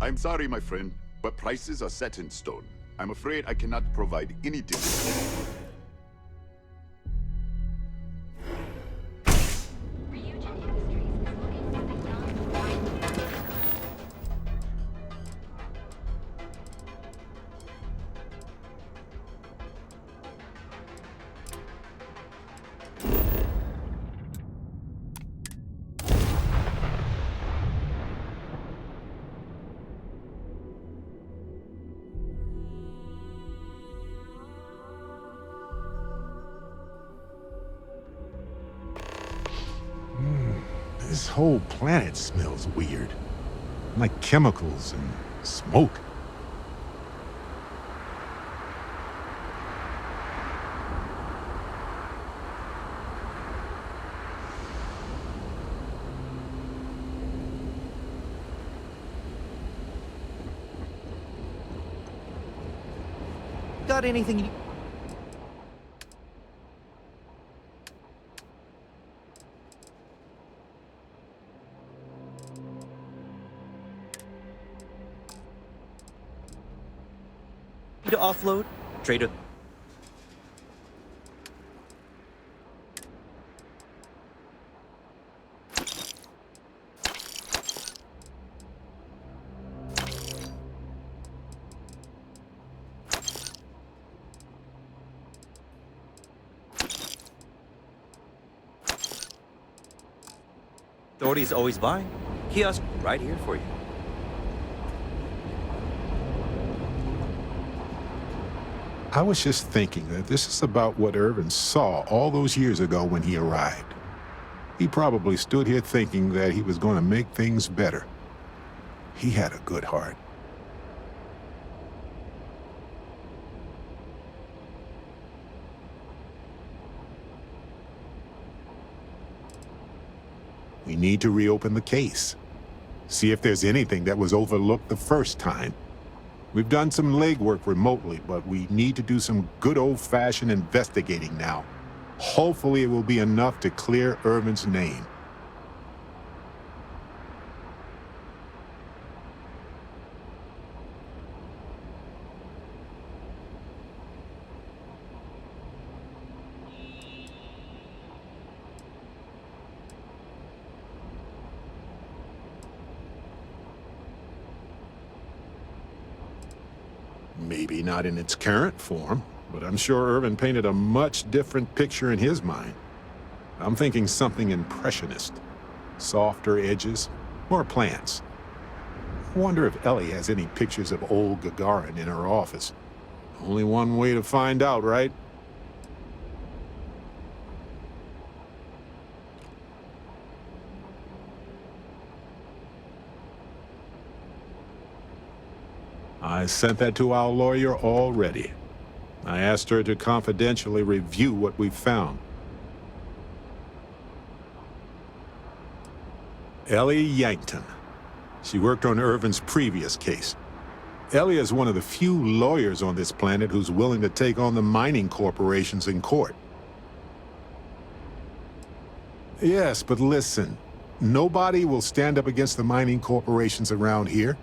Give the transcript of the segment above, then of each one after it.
I'm sorry, my friend, but prices are set in stone. I'm afraid I cannot provide any discount. This whole planet smells weird. Like chemicals and smoke. Got anything you... to offload? Trader. Authorities always buying. Kiosk right here for you. I was just thinking that this is about what Irvin saw all those years ago when he arrived. He probably stood here thinking that he was going to make things better. He had a good heart. We need to reopen the case. See if there's anything that was overlooked the first time. We've done some legwork remotely, but we need to do some good old-fashioned investigating now. Hopefully it will be enough to clear Irvin's name. Maybe not in its current form, but I'm sure Irvin painted a much different picture in his mind. I'm thinking something impressionist. Softer edges, more plants. I wonder if Ellie has any pictures of old Gagarin in her office. Only one way to find out, right? I sent that to our lawyer already. I asked her to confidentially review what we found. Ellie Yankton. She worked on Irvin's previous case. Ellie is one of the few lawyers on this planet who's willing to take on the mining corporations in court. Yes, but listen. Nobody will stand up against the mining corporations around here.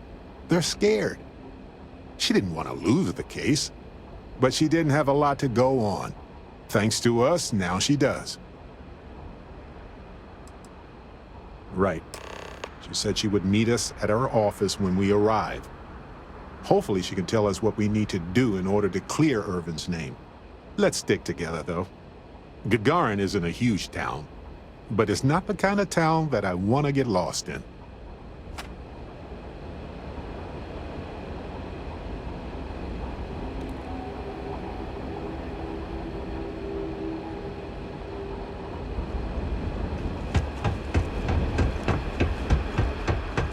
They're scared. She didn't want to lose the case, but she didn't have a lot to go on. Thanks to us, now she does. Right. She said she would meet us at our office when we arrive. Hopefully she can tell us what we need to do in order to clear Irvin's name. Let's stick together, though. Gagarin isn't a huge town, but it's not the kind of town that I want to get lost in.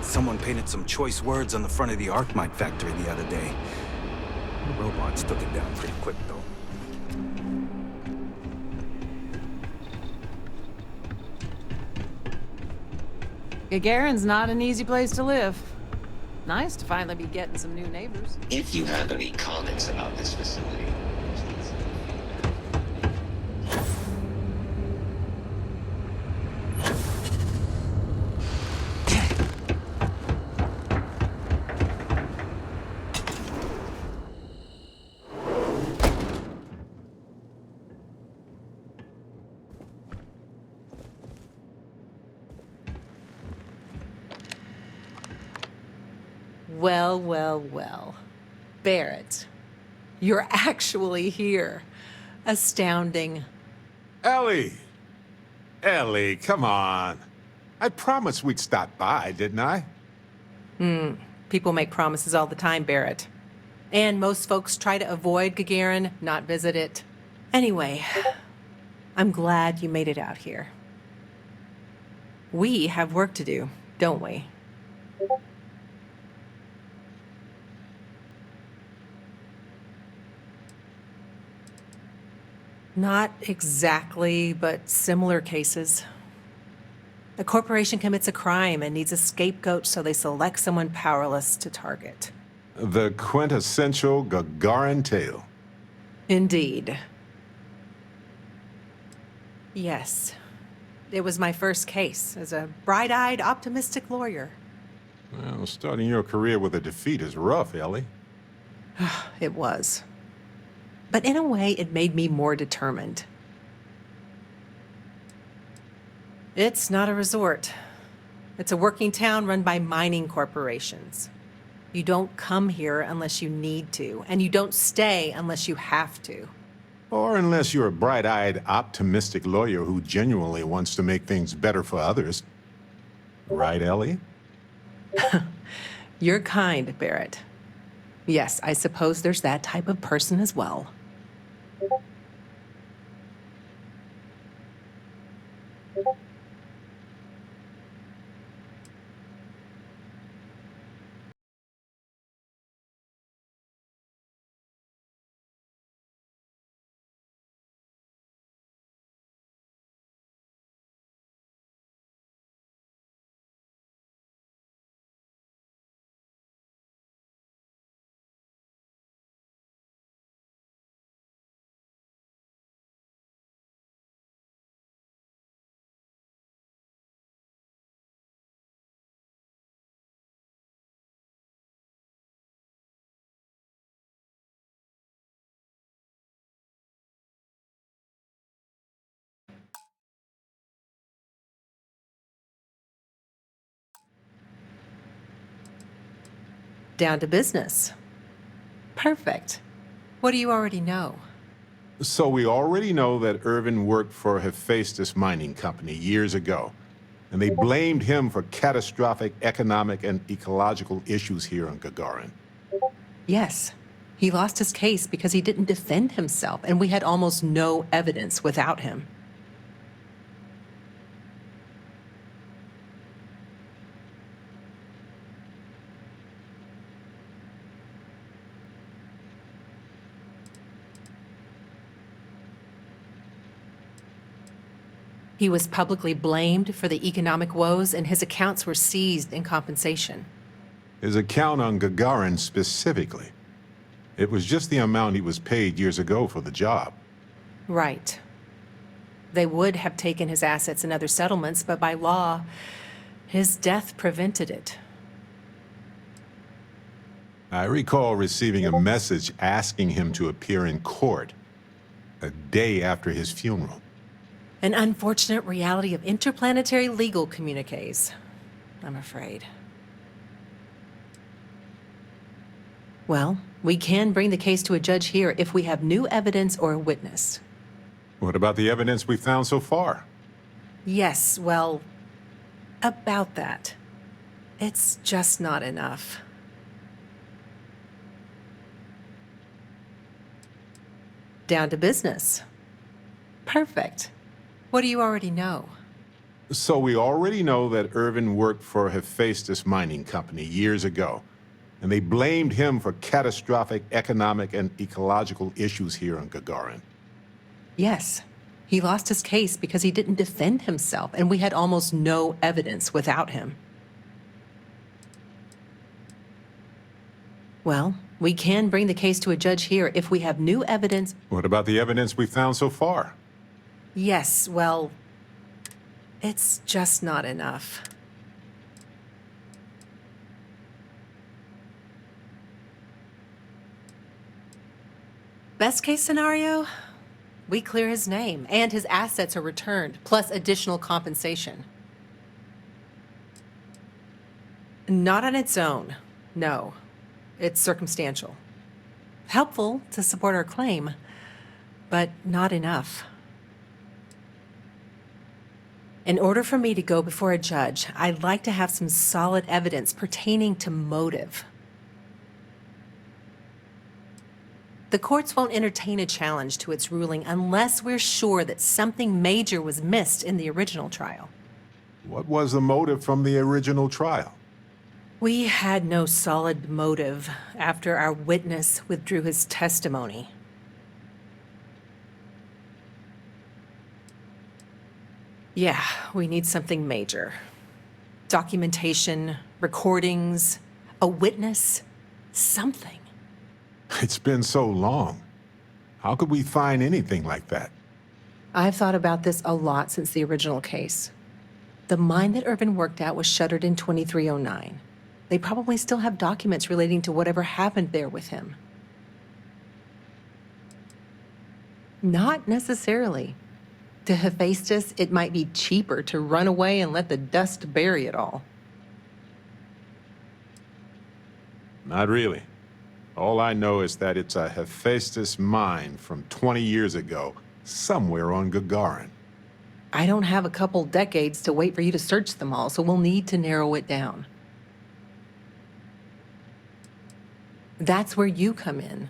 Someone painted some choice words on the front of the Arcmite factory the other day. The robots took it down pretty quick, though. Gagarin's not an easy place to live. Nice to finally be getting some new neighbors. If you have any comments about this facility, please. Well, well, well. Barrett, you're actually here. Astounding. Ellie! Ellie, come on. I promised we'd stop by, didn't I? People make promises all the time, Barrett. And most folks try to avoid Gagarin, not visit it. Anyway, I'm glad you made it out here. We have work to do, don't we? Not exactly, but similar cases. The corporation commits a crime and needs a scapegoat, so they select someone powerless to target. The quintessential Gagarin tale. Indeed. Yes. It was my first case as a bright-eyed, optimistic lawyer. Well, starting your career with a defeat is rough, Ellie. It was. But in a way, it made me more determined. It's not a resort. It's a working town run by mining corporations. You don't come here unless you need to, and you don't stay unless you have to. Or unless you're a bright-eyed, optimistic lawyer who genuinely wants to make things better for others. Right, Ellie? You're kind, Barrett. Yes, I suppose there's that type of person as well. Down to business. Perfect. What do you already know? So we already know that Irvin worked for Hephaestus Mining Company years ago, and they blamed him for catastrophic economic and ecological issues here on Gagarin. Yes. He lost his case because he didn't defend himself, and we had almost no evidence without him. He was publicly blamed for the economic woes, and his accounts were seized in compensation. His account on Gagarin specifically. It was just the amount he was paid years ago for the job. Right. They would have taken his assets and other settlements, but by law, his death prevented it. I recall receiving a message asking him to appear in court a day after his funeral. An unfortunate reality of interplanetary legal communiques, I'm afraid. Well, we can bring the case to a judge here if we have new evidence or a witness. What about the evidence we found so far? Yes, well, about that. It's just not enough. Down to business. Perfect. What do you already know? So we already know that Irvin worked for Hephaestus Mining Company years ago, and they blamed him for catastrophic economic and ecological issues here on Gagarin. Yes. He lost his case because he didn't defend himself, and we had almost no evidence without him. Well, we can bring the case to a judge here if we have new evidence. What about the evidence we found so far? Yes, well, it's just not enough. Best case scenario, we clear his name and his assets are returned, plus additional compensation. Not on its own. No, it's circumstantial. Helpful to support our claim, but not enough. In order for me to go before a judge, I'd like to have some solid evidence pertaining to motive. The courts won't entertain a challenge to its ruling unless we're sure that something major was missed in the original trial. What was the motive from the original trial? We had no solid motive after our witness withdrew his testimony. Yeah, we need something major. Documentation, recordings, a witness, something. It's been so long. How could we find anything like that? I've thought about this a lot since the original case. The mine that Irvin worked at was shuttered in 2309. They probably still have documents relating to whatever happened there with him. Not necessarily. To Hephaestus, it might be cheaper to run away and let the dust bury it all. Not really. All I know is that it's a Hephaestus mine from 20 years ago, somewhere on Gagarin. I don't have a couple decades to wait for you to search them all, so we'll need to narrow it down. That's where you come in.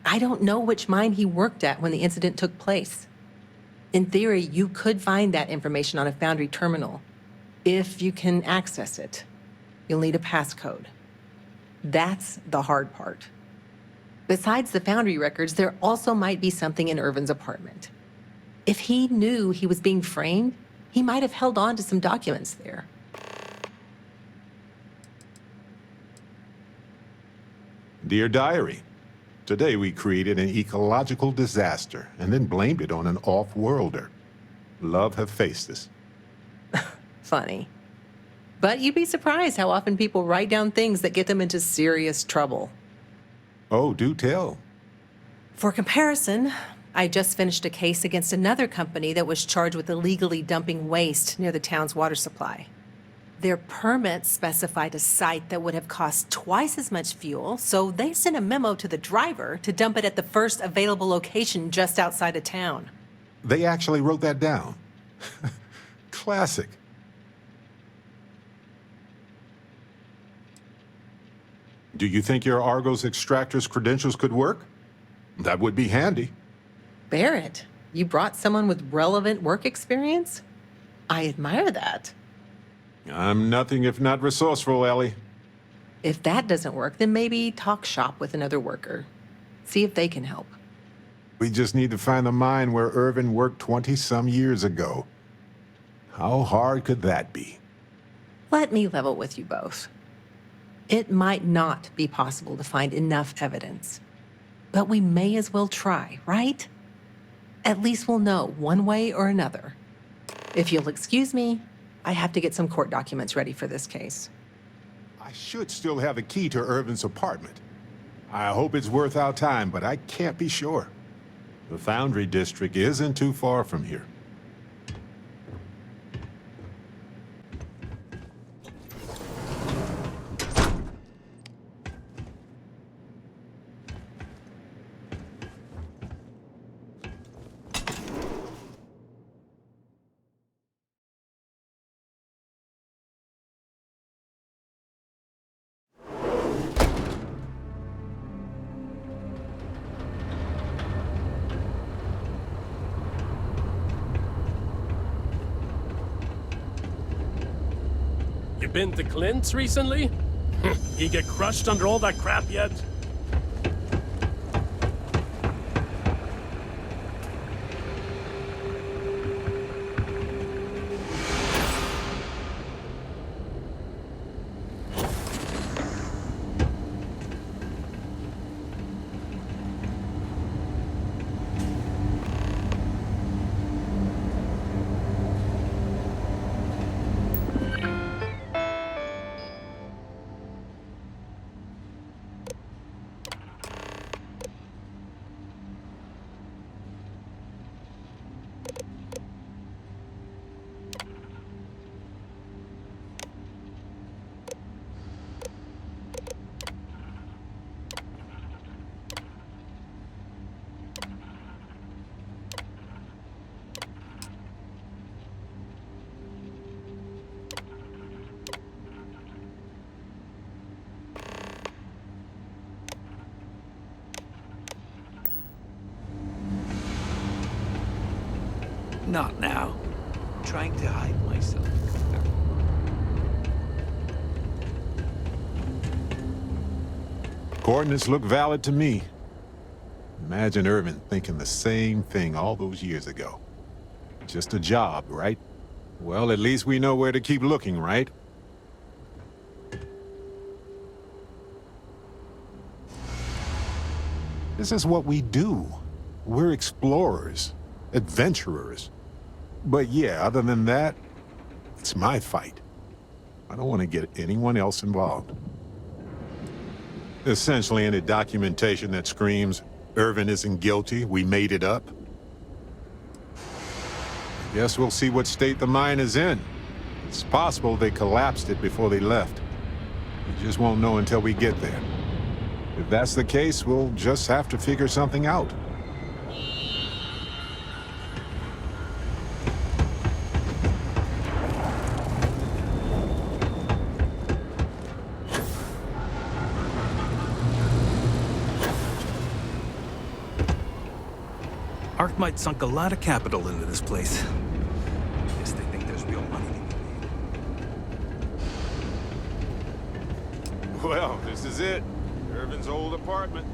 I don't know which mine he worked at when the incident took place. In theory, you could find that information on a Foundry terminal, if you can access it. You'll need a passcode. That's the hard part. Besides the Foundry records, there also might be something in Irvin's apartment. If he knew he was being framed, he might have held on to some documents there. Dear Diary, today we created an ecological disaster and then blamed it on an off-worlder. Love Hephaestus. Funny. But you'd be surprised how often people write down things that get them into serious trouble. Oh, do tell. For comparison, I just finished a case against another company that was charged with illegally dumping waste near the town's water supply. Their permits specified a site that would have cost twice as much fuel, so they sent a memo to the driver to dump it at the first available location just outside of town. They actually wrote that down. Classic. Do you think your Argos extractor's credentials could work? That would be handy. Barrett, you brought someone with relevant work experience? I admire that. I'm nothing if not resourceful, Ellie. If that doesn't work, then maybe talk shop with another worker. See if they can help. We just need to find the mine where Irvin worked 20-some years ago. How hard could that be? Let me level with you both. It might not be possible to find enough evidence. But we may as well try, right? At least we'll know one way or another. If you'll excuse me, I have to get some court documents ready for this case. I should still have a key to Irvin's apartment. I hope it's worth our time, but I can't be sure. The Foundry District isn't too far from here. You been to Clint's recently? You get crushed under all that crap yet? Not now. I'm trying to hide myself. Coordinates look valid to me. Imagine Irvin thinking the same thing all those years ago. Just a job, right? Well, at least we know where to keep looking, right? This is what we do. We're explorers, adventurers. But yeah, other than that, it's my fight. I don't want to get anyone else involved. Essentially, any documentation that screams, Irvin isn't guilty, we made it up. Guess we'll see what state the mine is in. It's possible they collapsed it before they left. We just won't know until we get there. If that's the case, we'll just have to figure something out. Arcmite sunk a lot of capital into this place. Guess they think there's real money to be made. Well, this is it. Irvin's old apartment.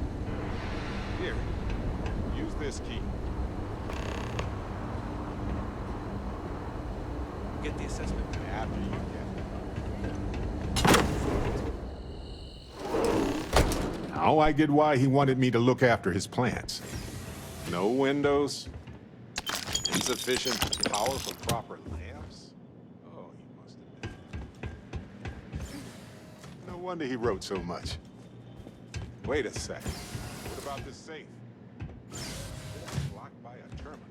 Here, use this key. Get the assessment. After you get it. Now I get why he wanted me to look after his plants. No windows, insufficient power for proper lamps. Oh, he must have been. No wonder he wrote so much. Wait a second. What about this safe? It's blocked by a terminal.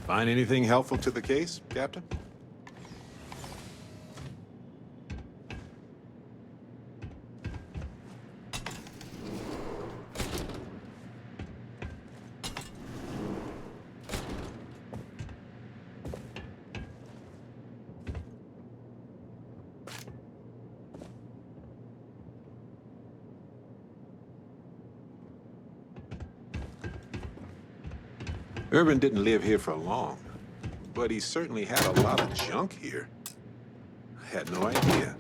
Find anything helpful to the case, Captain? Irvin didn't live here for long, but he certainly had a lot of junk here. I had no idea.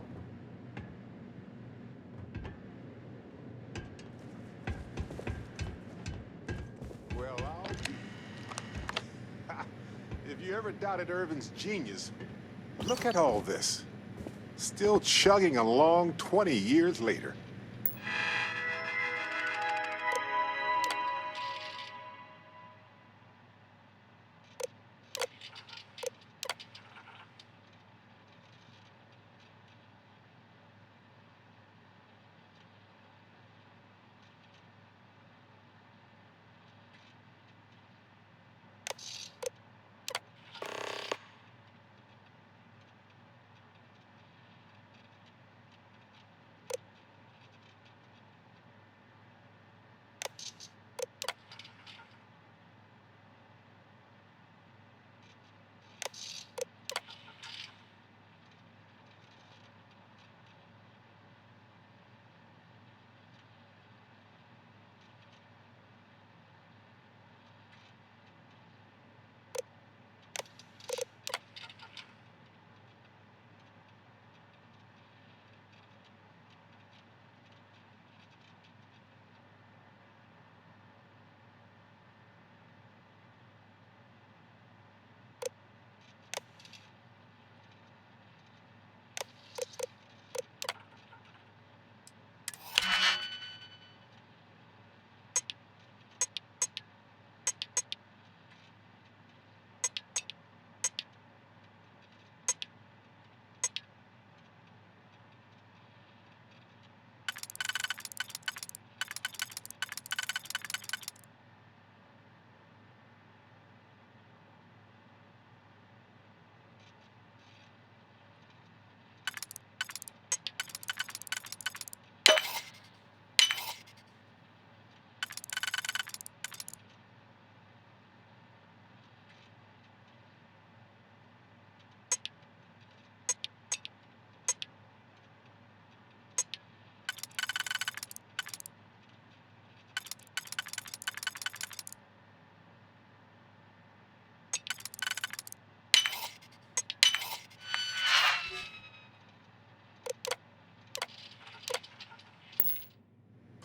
Well, if you ever doubted Irvin's genius, look at all this. Still chugging along 20 years later.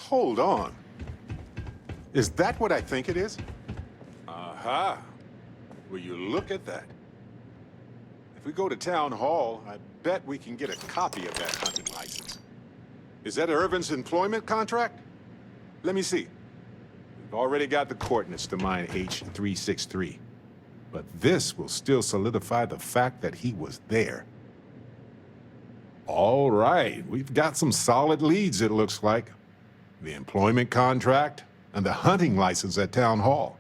Hold on. Is that what I think it is? Aha. Will you look at that? If we go to Town Hall, I bet we can get a copy of that hunting license. Is that Irvin's employment contract? Let me see. We've already got the coordinates to mine H363. But this will still solidify the fact that he was there. All right, we've got some solid leads, it looks like. The employment contract and the hunting license at Town Hall.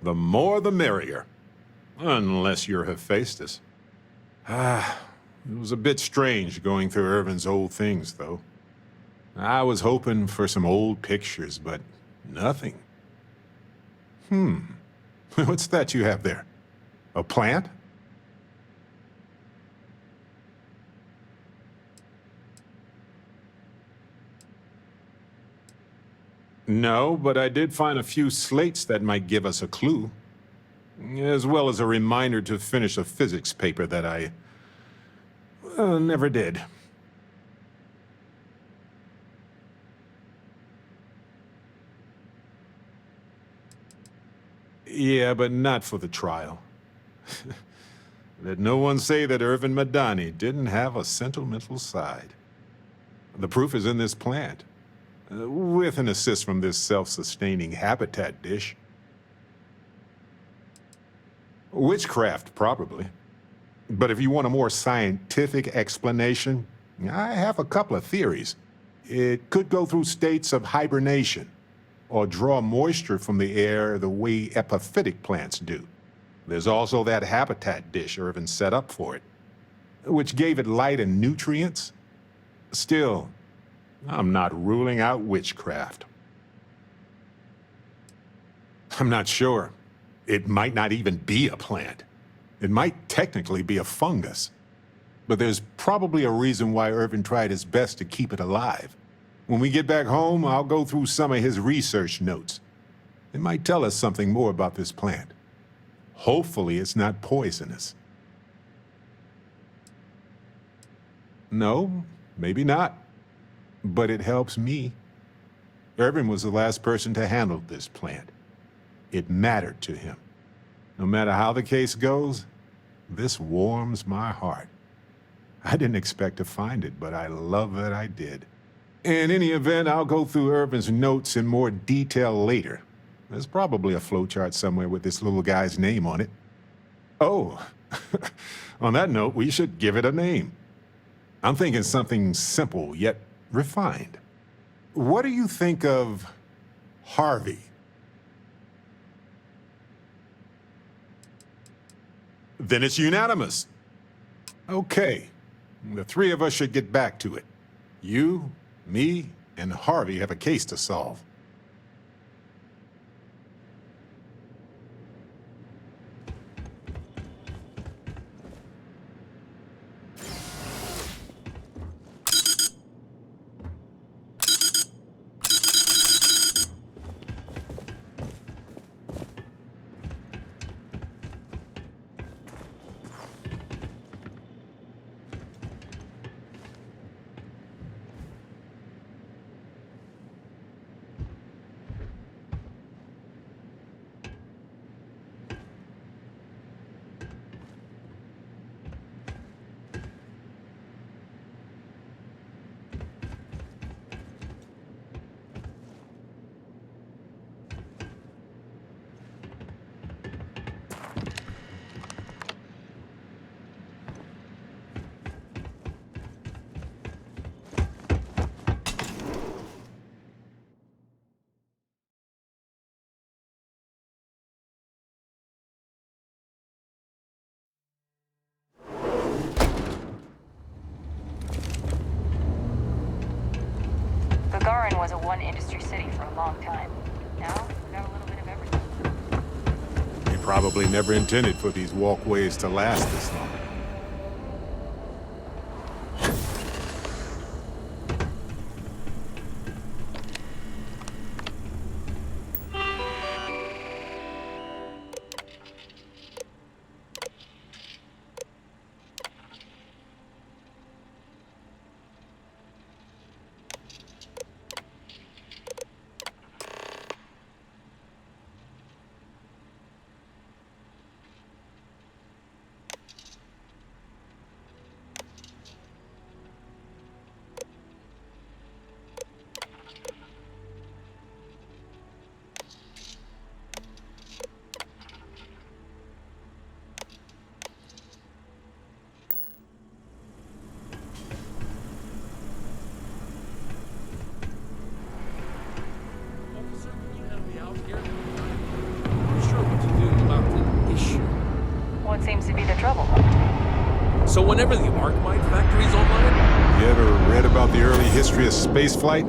The more the merrier. Unless you're Hephaestus. It was a bit strange going through Irvin's old things, though. I was hoping for some old pictures, but nothing. What's that you have there? A plant? No, but I did find a few slates that might give us a clue. As well as a reminder to finish a physics paper that I never did. Yeah, but not for the trial. Let no one say that Irvin Madani didn't have a sentimental side. The proof is in this plant, with an assist from this self-sustaining habitat dish. Witchcraft, probably. But if you want a more scientific explanation, I have a couple of theories. It could go through states of hibernation, or draw moisture from the air the way epiphytic plants do. There's also that habitat dish Irvin set up for it, which gave it light and nutrients. Still, I'm not ruling out witchcraft. I'm not sure. It might not even be a plant. It might technically be a fungus. But there's probably a reason why Irvin tried his best to keep it alive. When we get back home, I'll go through some of his research notes. It might tell us something more about this plant. Hopefully it's not poisonous. No, maybe not. But it helps me. Irvin was the last person to handle this plant. It mattered to him. No matter how the case goes, this warms my heart. I didn't expect to find it, but I love that I did. In any event, I'll go through Irvin's notes in more detail later. There's probably a flowchart somewhere with this little guy's name on it. Oh, on that note, we should give it a name. I'm thinking something simple yet refined. What do you think of Harvey? Then it's unanimous. Okay, the three of us should get back to it. You, me, and Harvey have a case to solve. Gagarin was a one-industry city for a long time. Now, we've got a little bit of everything. He probably never intended for these walkways to last this long. So whenever the Arcmite factory's online, You ever read about the early history of spaceflight?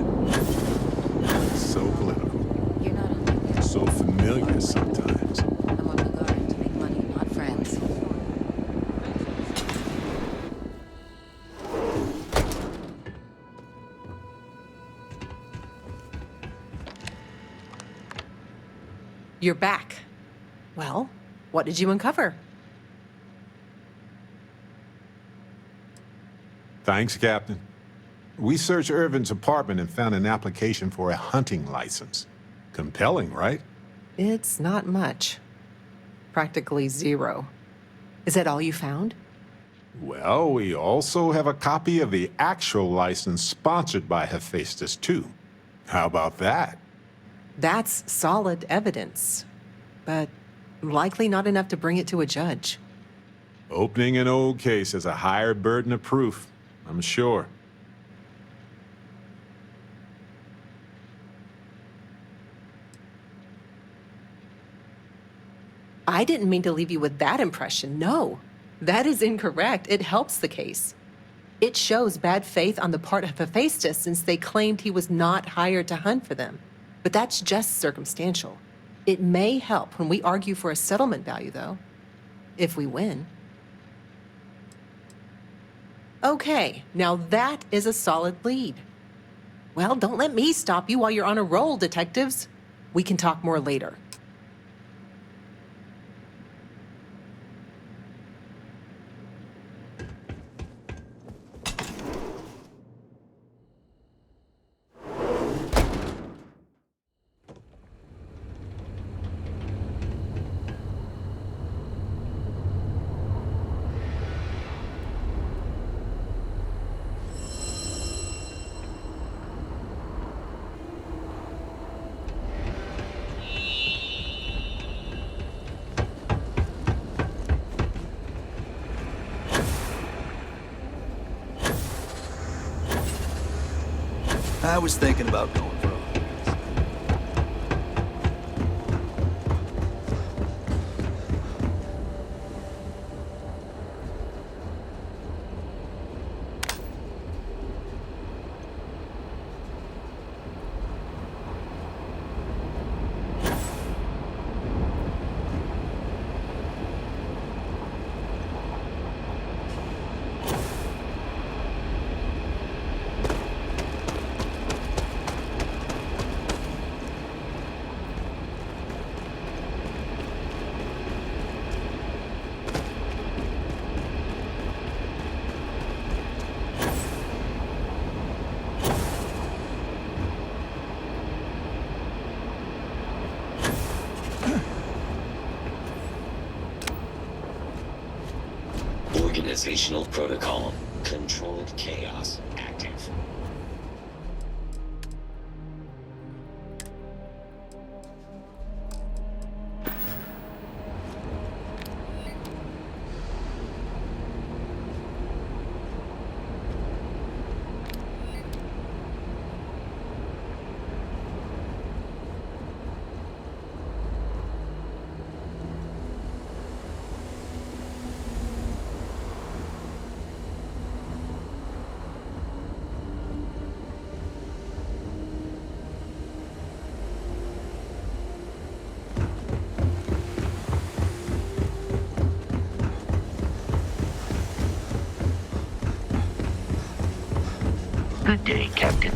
So political. You're not on my list. So familiar sometimes. I'm on the guard to make money, not friends. You're back. Well, what did you uncover? Thanks, Captain. We searched Irvin's apartment and found an application for a hunting license. Compelling, right? It's not much. Practically zero. Is that all you found? Well, we also have a copy of the actual license sponsored by Hephaestus, too. How about that? That's solid evidence, but likely not enough to bring it to a judge. Opening an old case is a higher burden of proof, I'm sure. I didn't mean to leave you with that impression. No, that is incorrect. It helps the case. It shows bad faith on the part of Hephaestus since they claimed he was not hired to hunt for them. But that's just circumstantial. It may help when we argue for a settlement value, though, if we win. Okay, now that is a solid lead. Well, don't let me stop you while you're on a roll, detectives. We can talk more later. I was thinking about going for a walk. Organizational protocol. Controlled chaos active. Good day, Captain.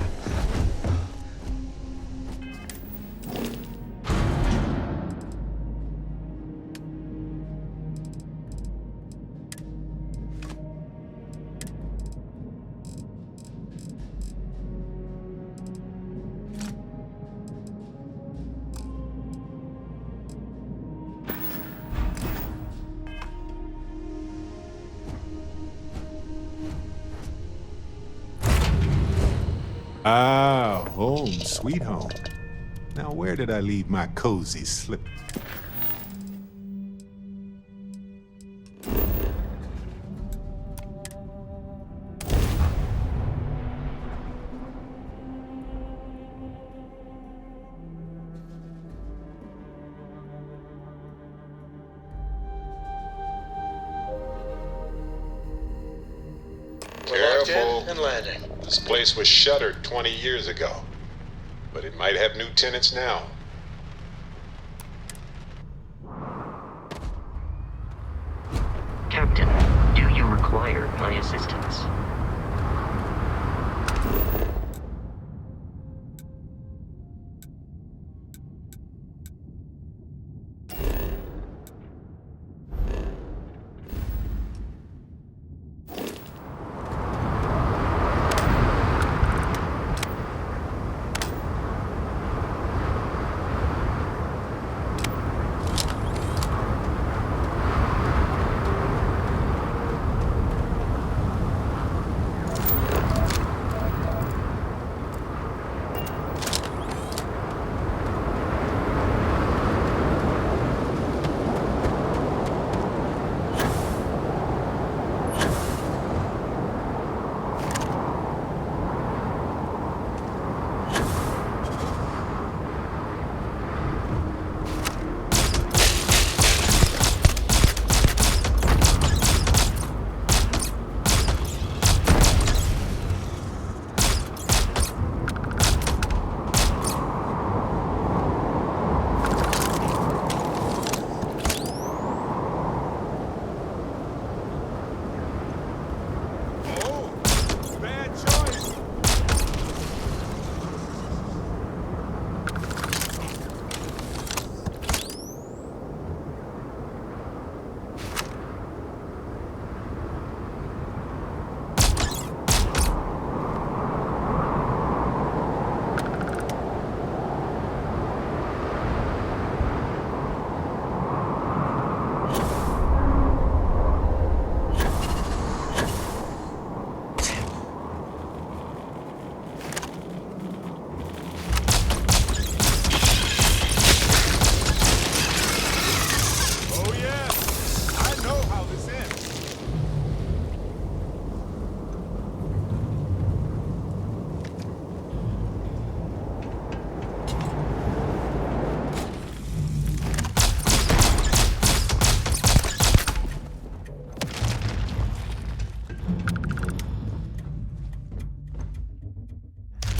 Ah, home, sweet home. Now, where did I leave my cozy slip? and landing. This place was shuttered 20 years ago, but it might have new tenants now. Captain, do you require my assistance?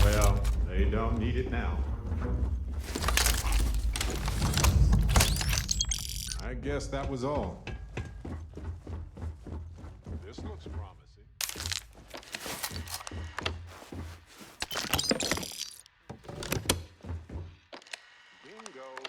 Well, they don't need it now. I guess that was all. This looks promising. Bingo.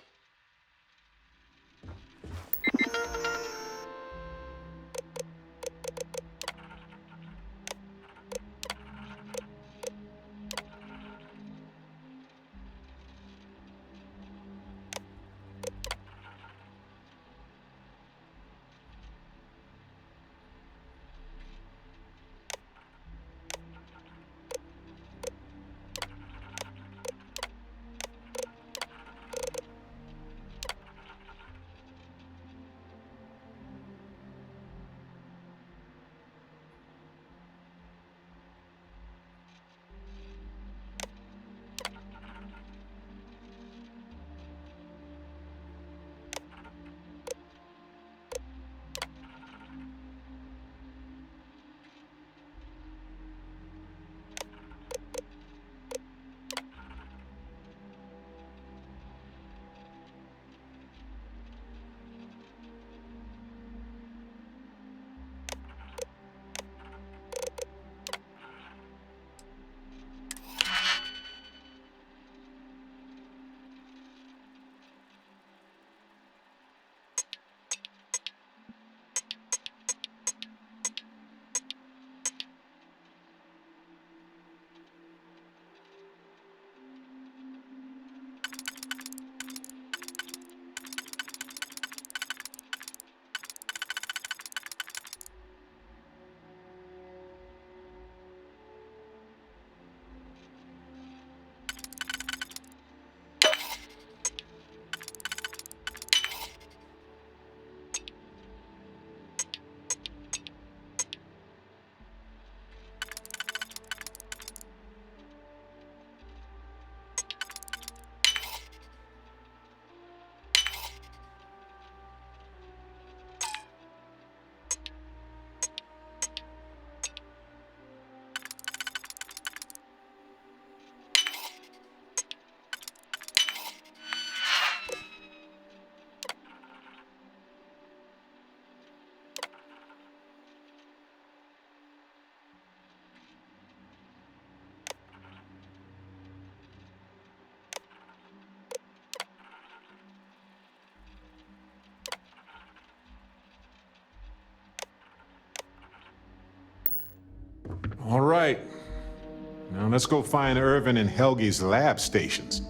Now let's go find Irvin and Helgi's lab stations.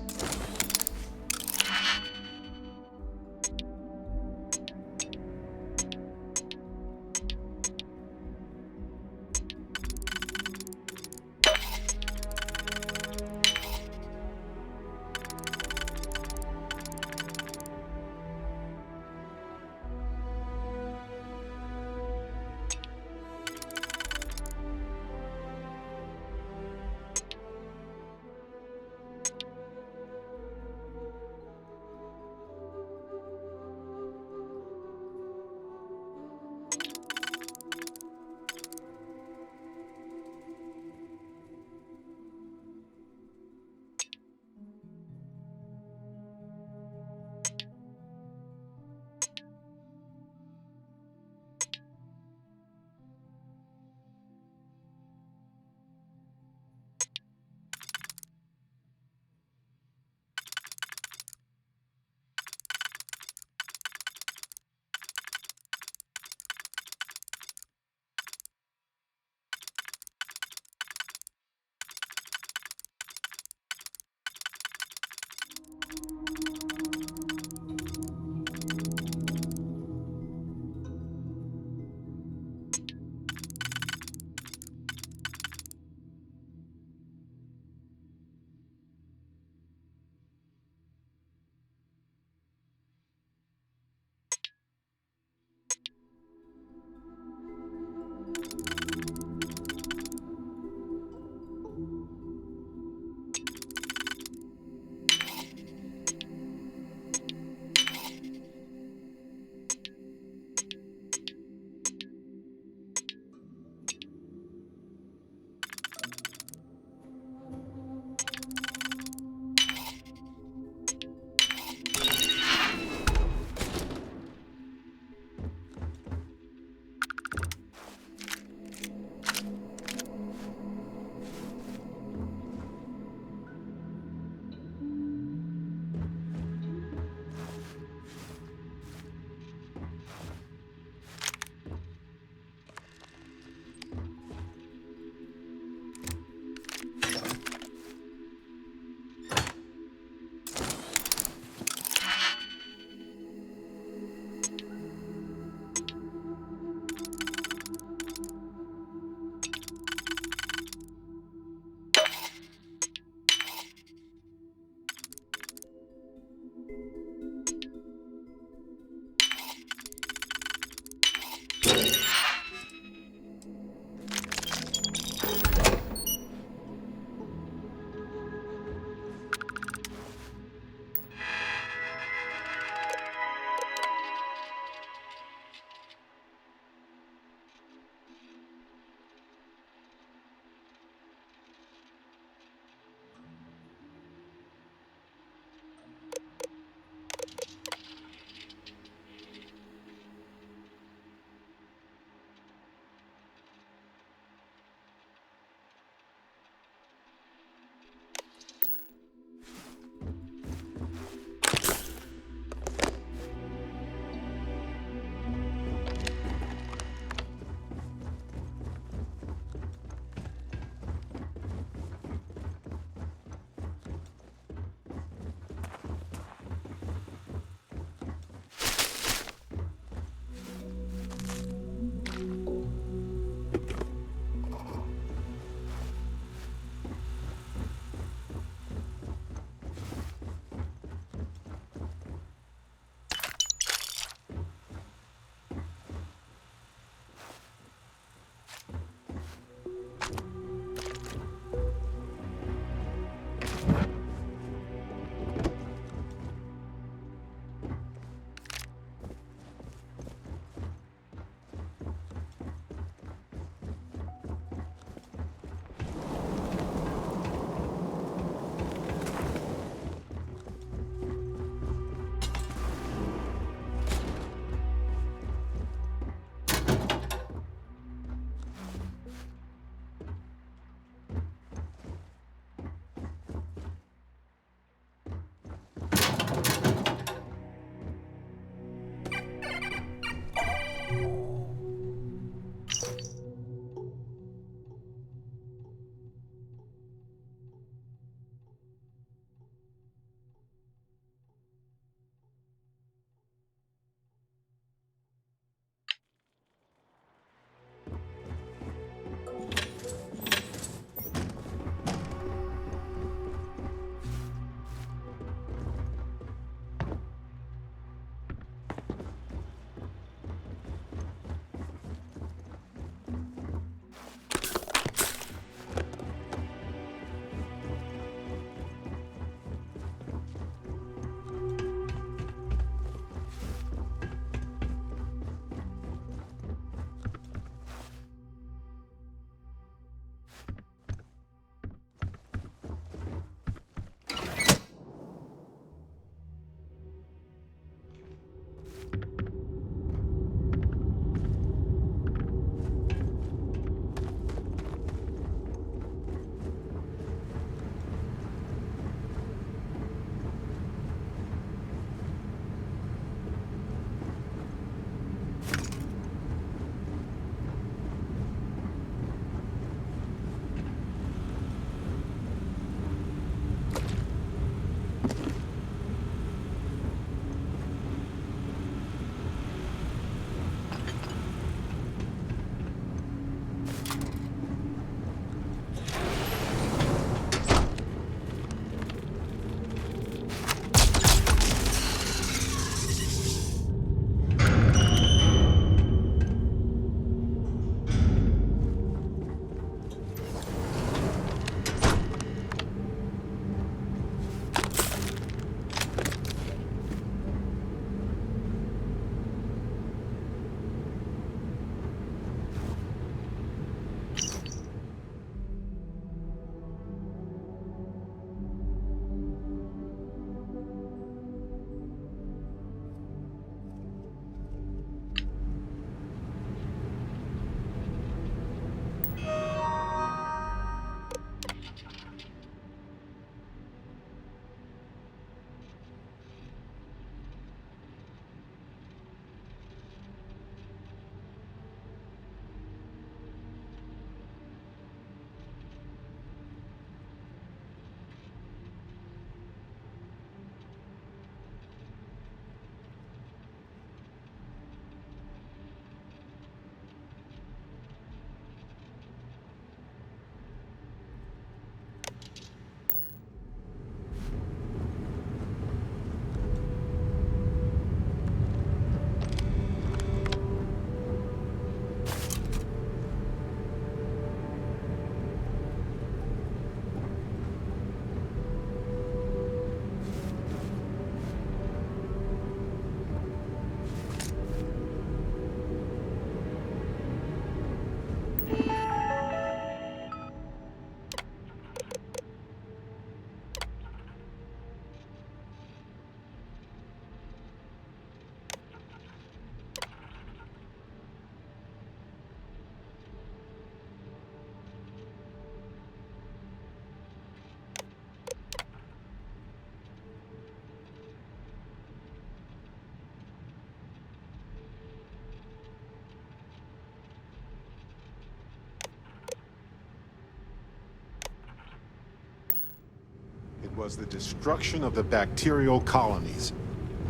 was the destruction of the bacterial colonies,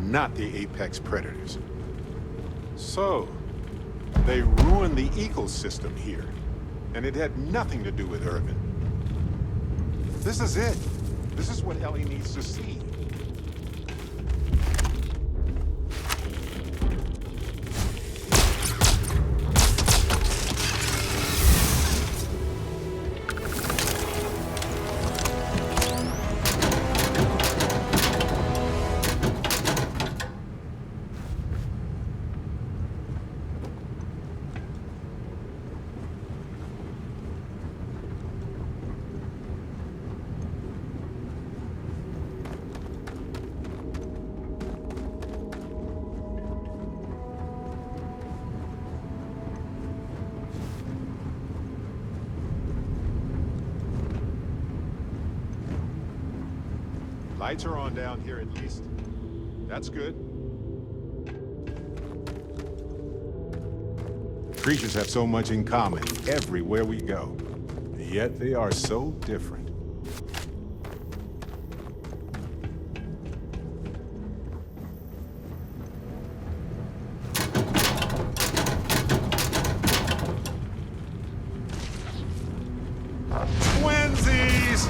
not the apex predators. So, they ruined the ecosystem here, and it had nothing to do with Irvin. This is it. This is what Ellie needs to see. Lights are on down here at least. That's good. Creatures have so much in common everywhere we go. Yet they are so different. Twinsies!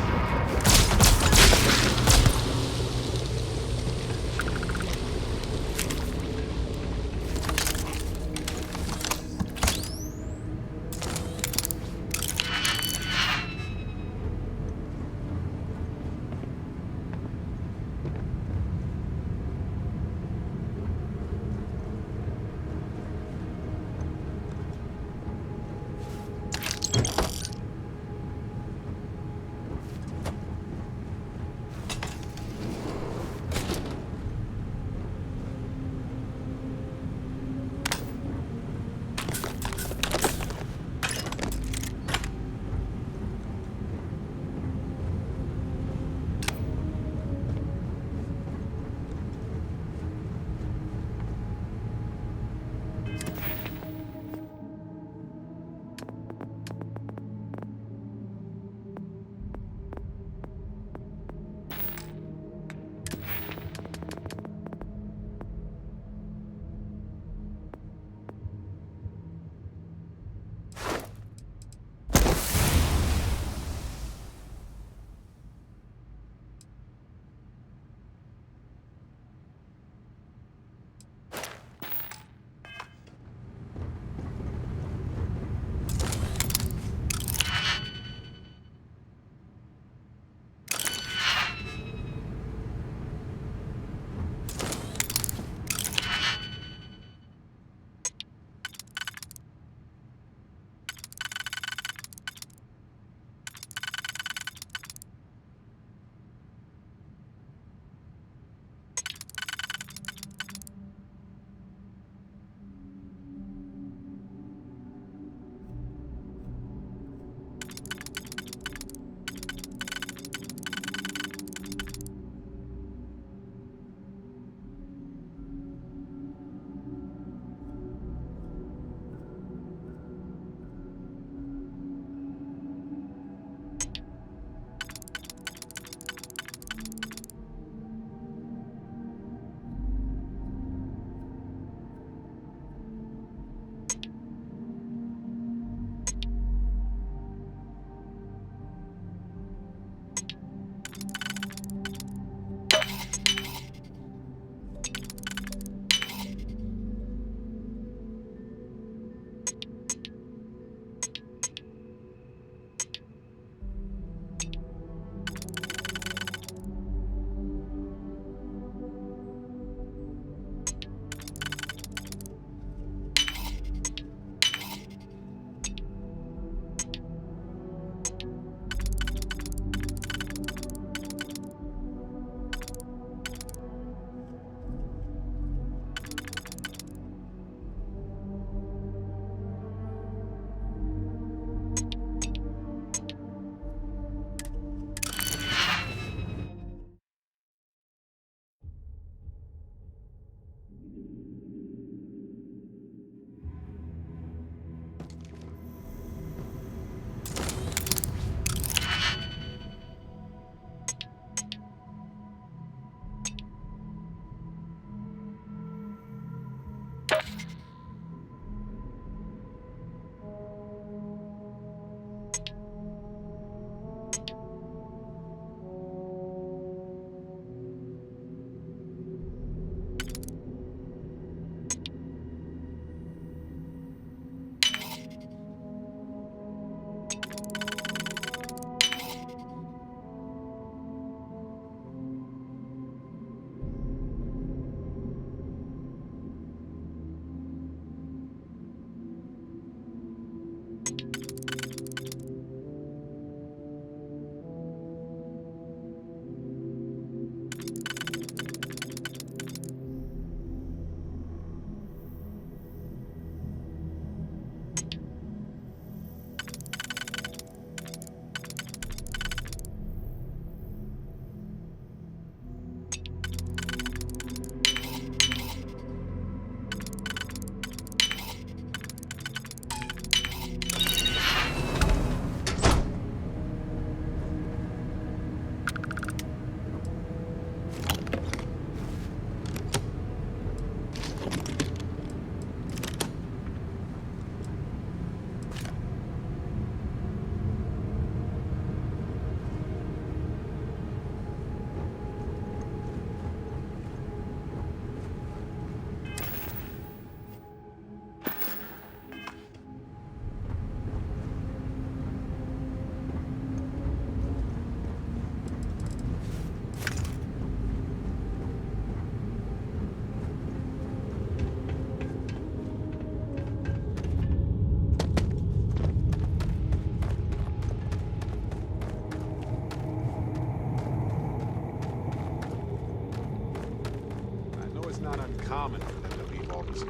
I know it's not uncommon for them to leave all this.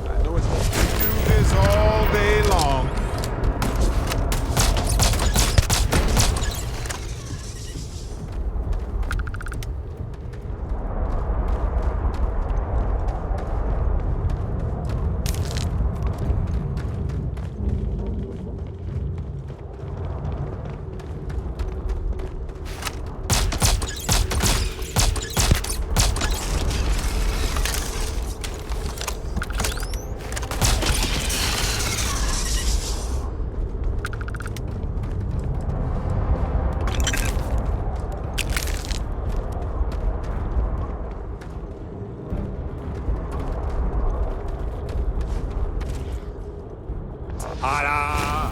I know it's we do this all day long. Ta-da!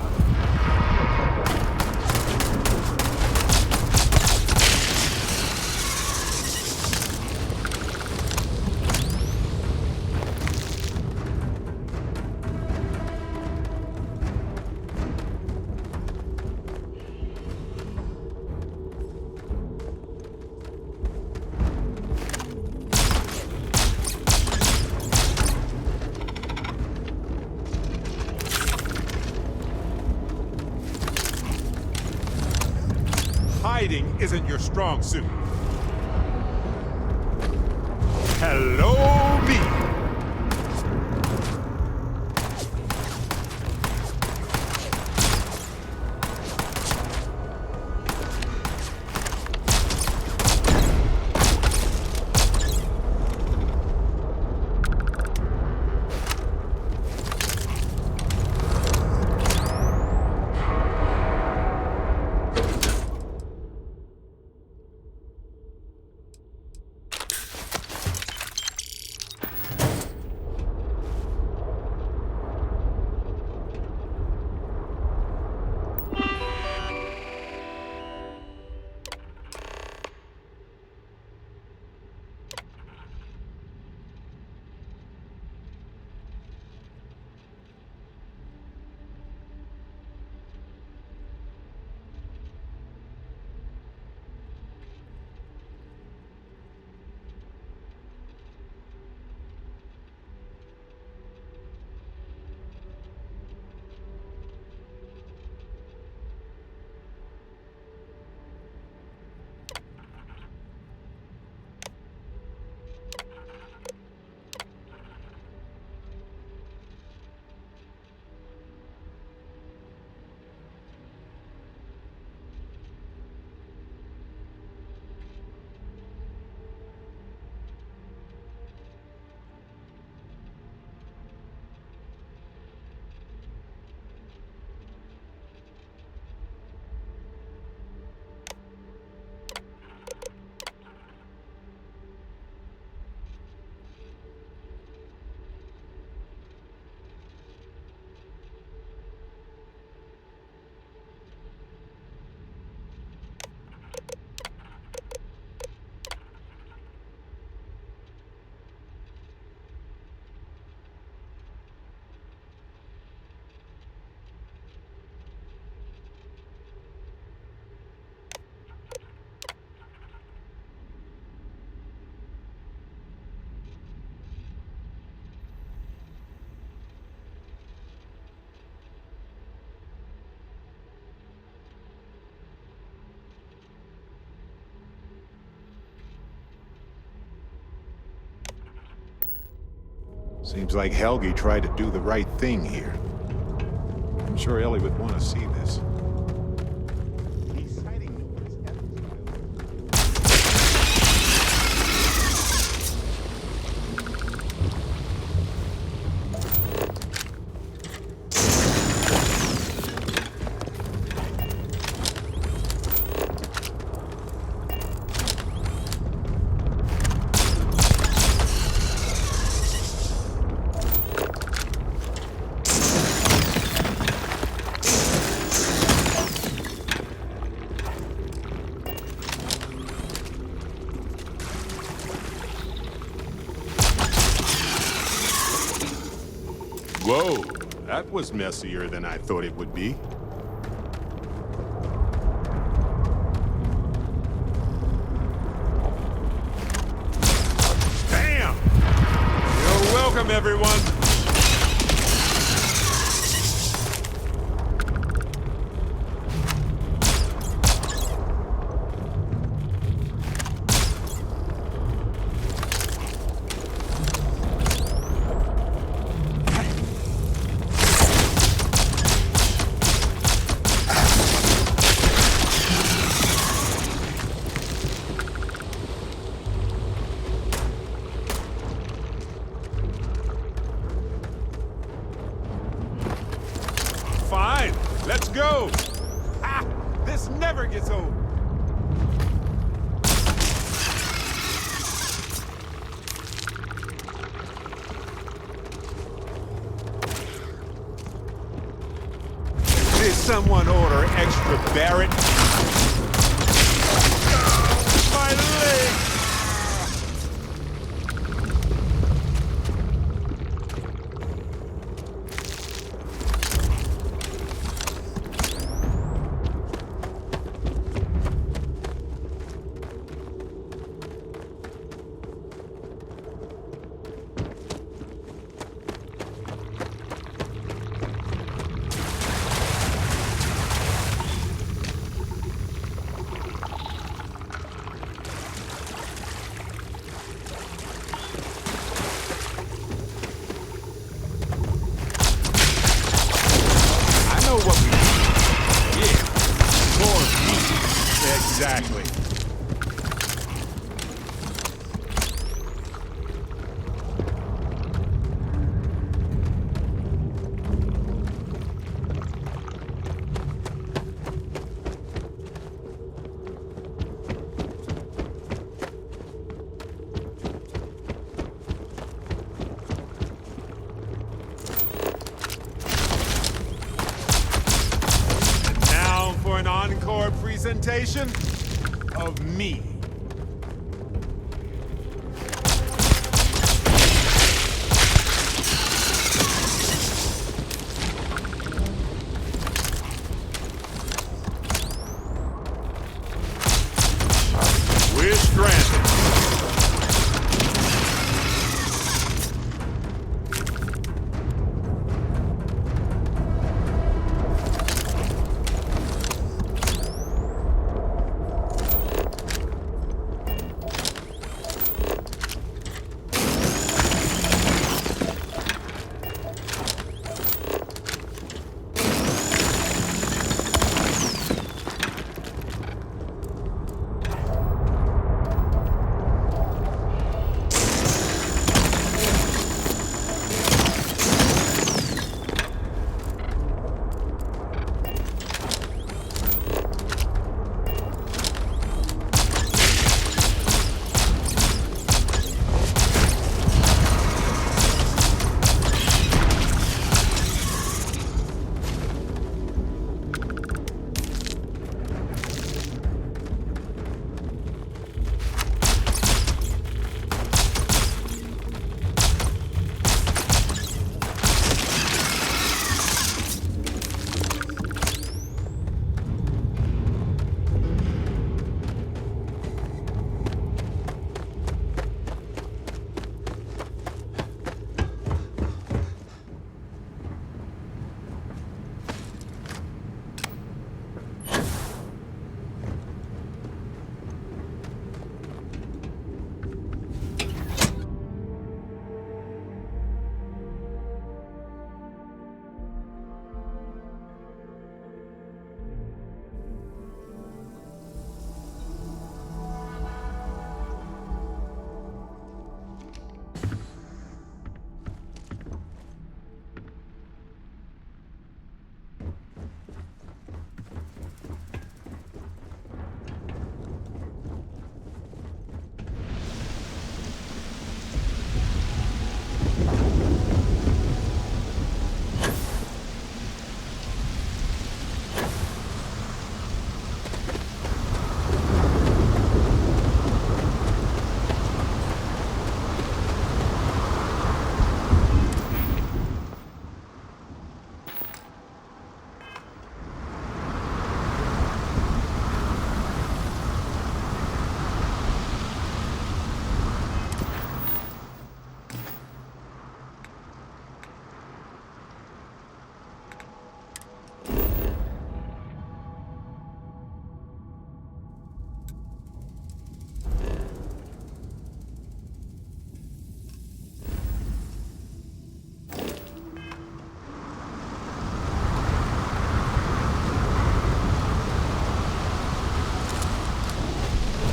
Hiding isn't your strong suit. Hello, me. Seems like Helgi tried to do the right thing here. I'm sure Ellie would want to see this. Whoa, that was messier than I thought it would be. Damn! You're welcome, everyone. Fine, let's go! Ah, this never gets old! Did someone order extra Barrett? My leg! Exactly. And now for an encore presentation of me. We're stranded.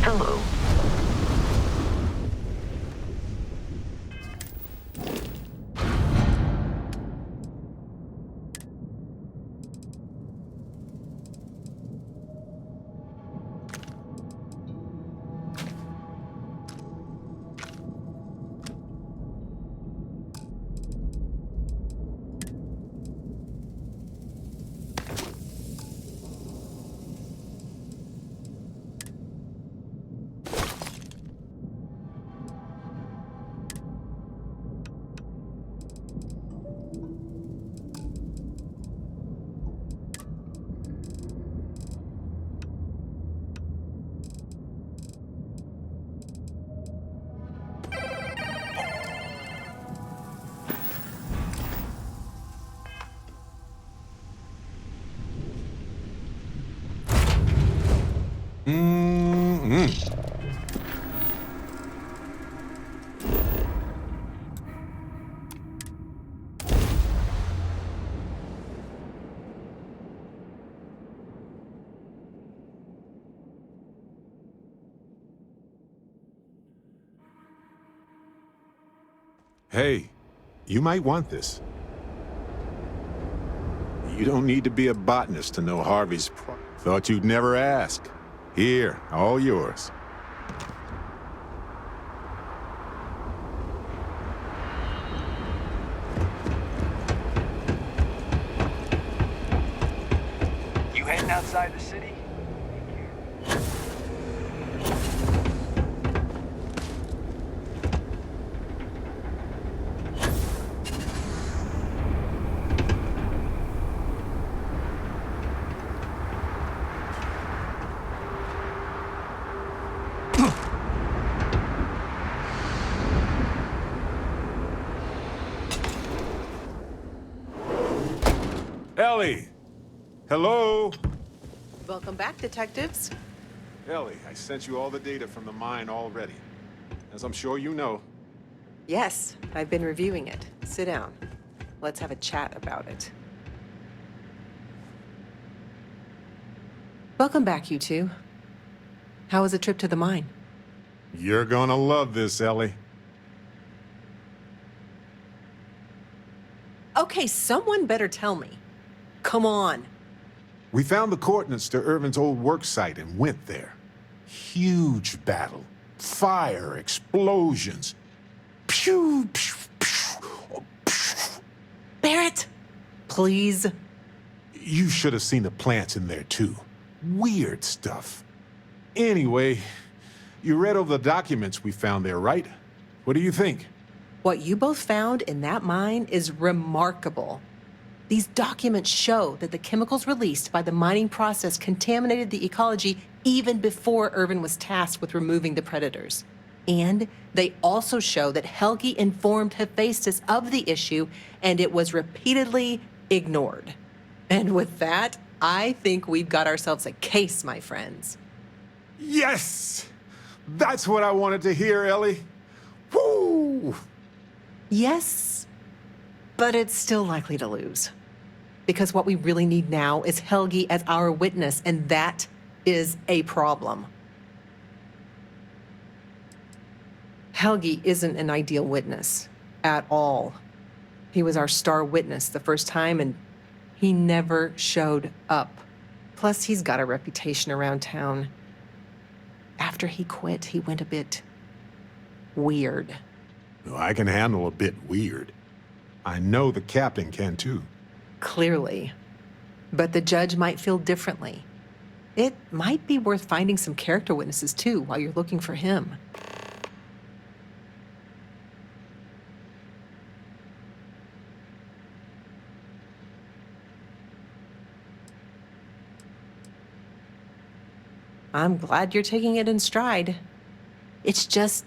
Hello. Hey, you might want this. You don't need to be a botanist to know Harvey's Thought you'd never ask. Here, all yours. You heading outside the city? Ellie! Hello? Welcome back, detectives. Ellie, I sent you all the data from the mine already. As I'm sure you know. Yes, I've been reviewing it. Sit down. Let's have a chat about it. Welcome back, you two. How was the trip to the mine? You're gonna love this, Ellie. Okay, someone better tell me. Come on. We found the coordinates to Irvin's old work site and went there. Huge battle. Fire, explosions. Pew, pew, pew, pew. Barrett, please. You should have seen the plants in there, too. Weird stuff. Anyway, you read over the documents we found there, right? What do you think? What you both found in that mine is remarkable. These documents show that the chemicals released by the mining process contaminated the ecology even before Irvin was tasked with removing the predators. And they also show that Helgi informed Hephaestus of the issue, and it was repeatedly ignored. And with that, I think we've got ourselves a case, my friends. Yes! That's what I wanted to hear, Ellie. Woo! Yes, but it's still likely to lose. Because what we really need now is Helgi as our witness, and that is a problem. Helgi isn't an ideal witness at all. He was our star witness the first time, and he never showed up. Plus, he's got a reputation around town. After he quit, he went a bit weird. Well, I can handle a bit weird. I know the captain can, too. Clearly. But the judge might feel differently. It might be worth finding some character witnesses, too, while you're looking for him. I'm glad you're taking it in stride. It's just,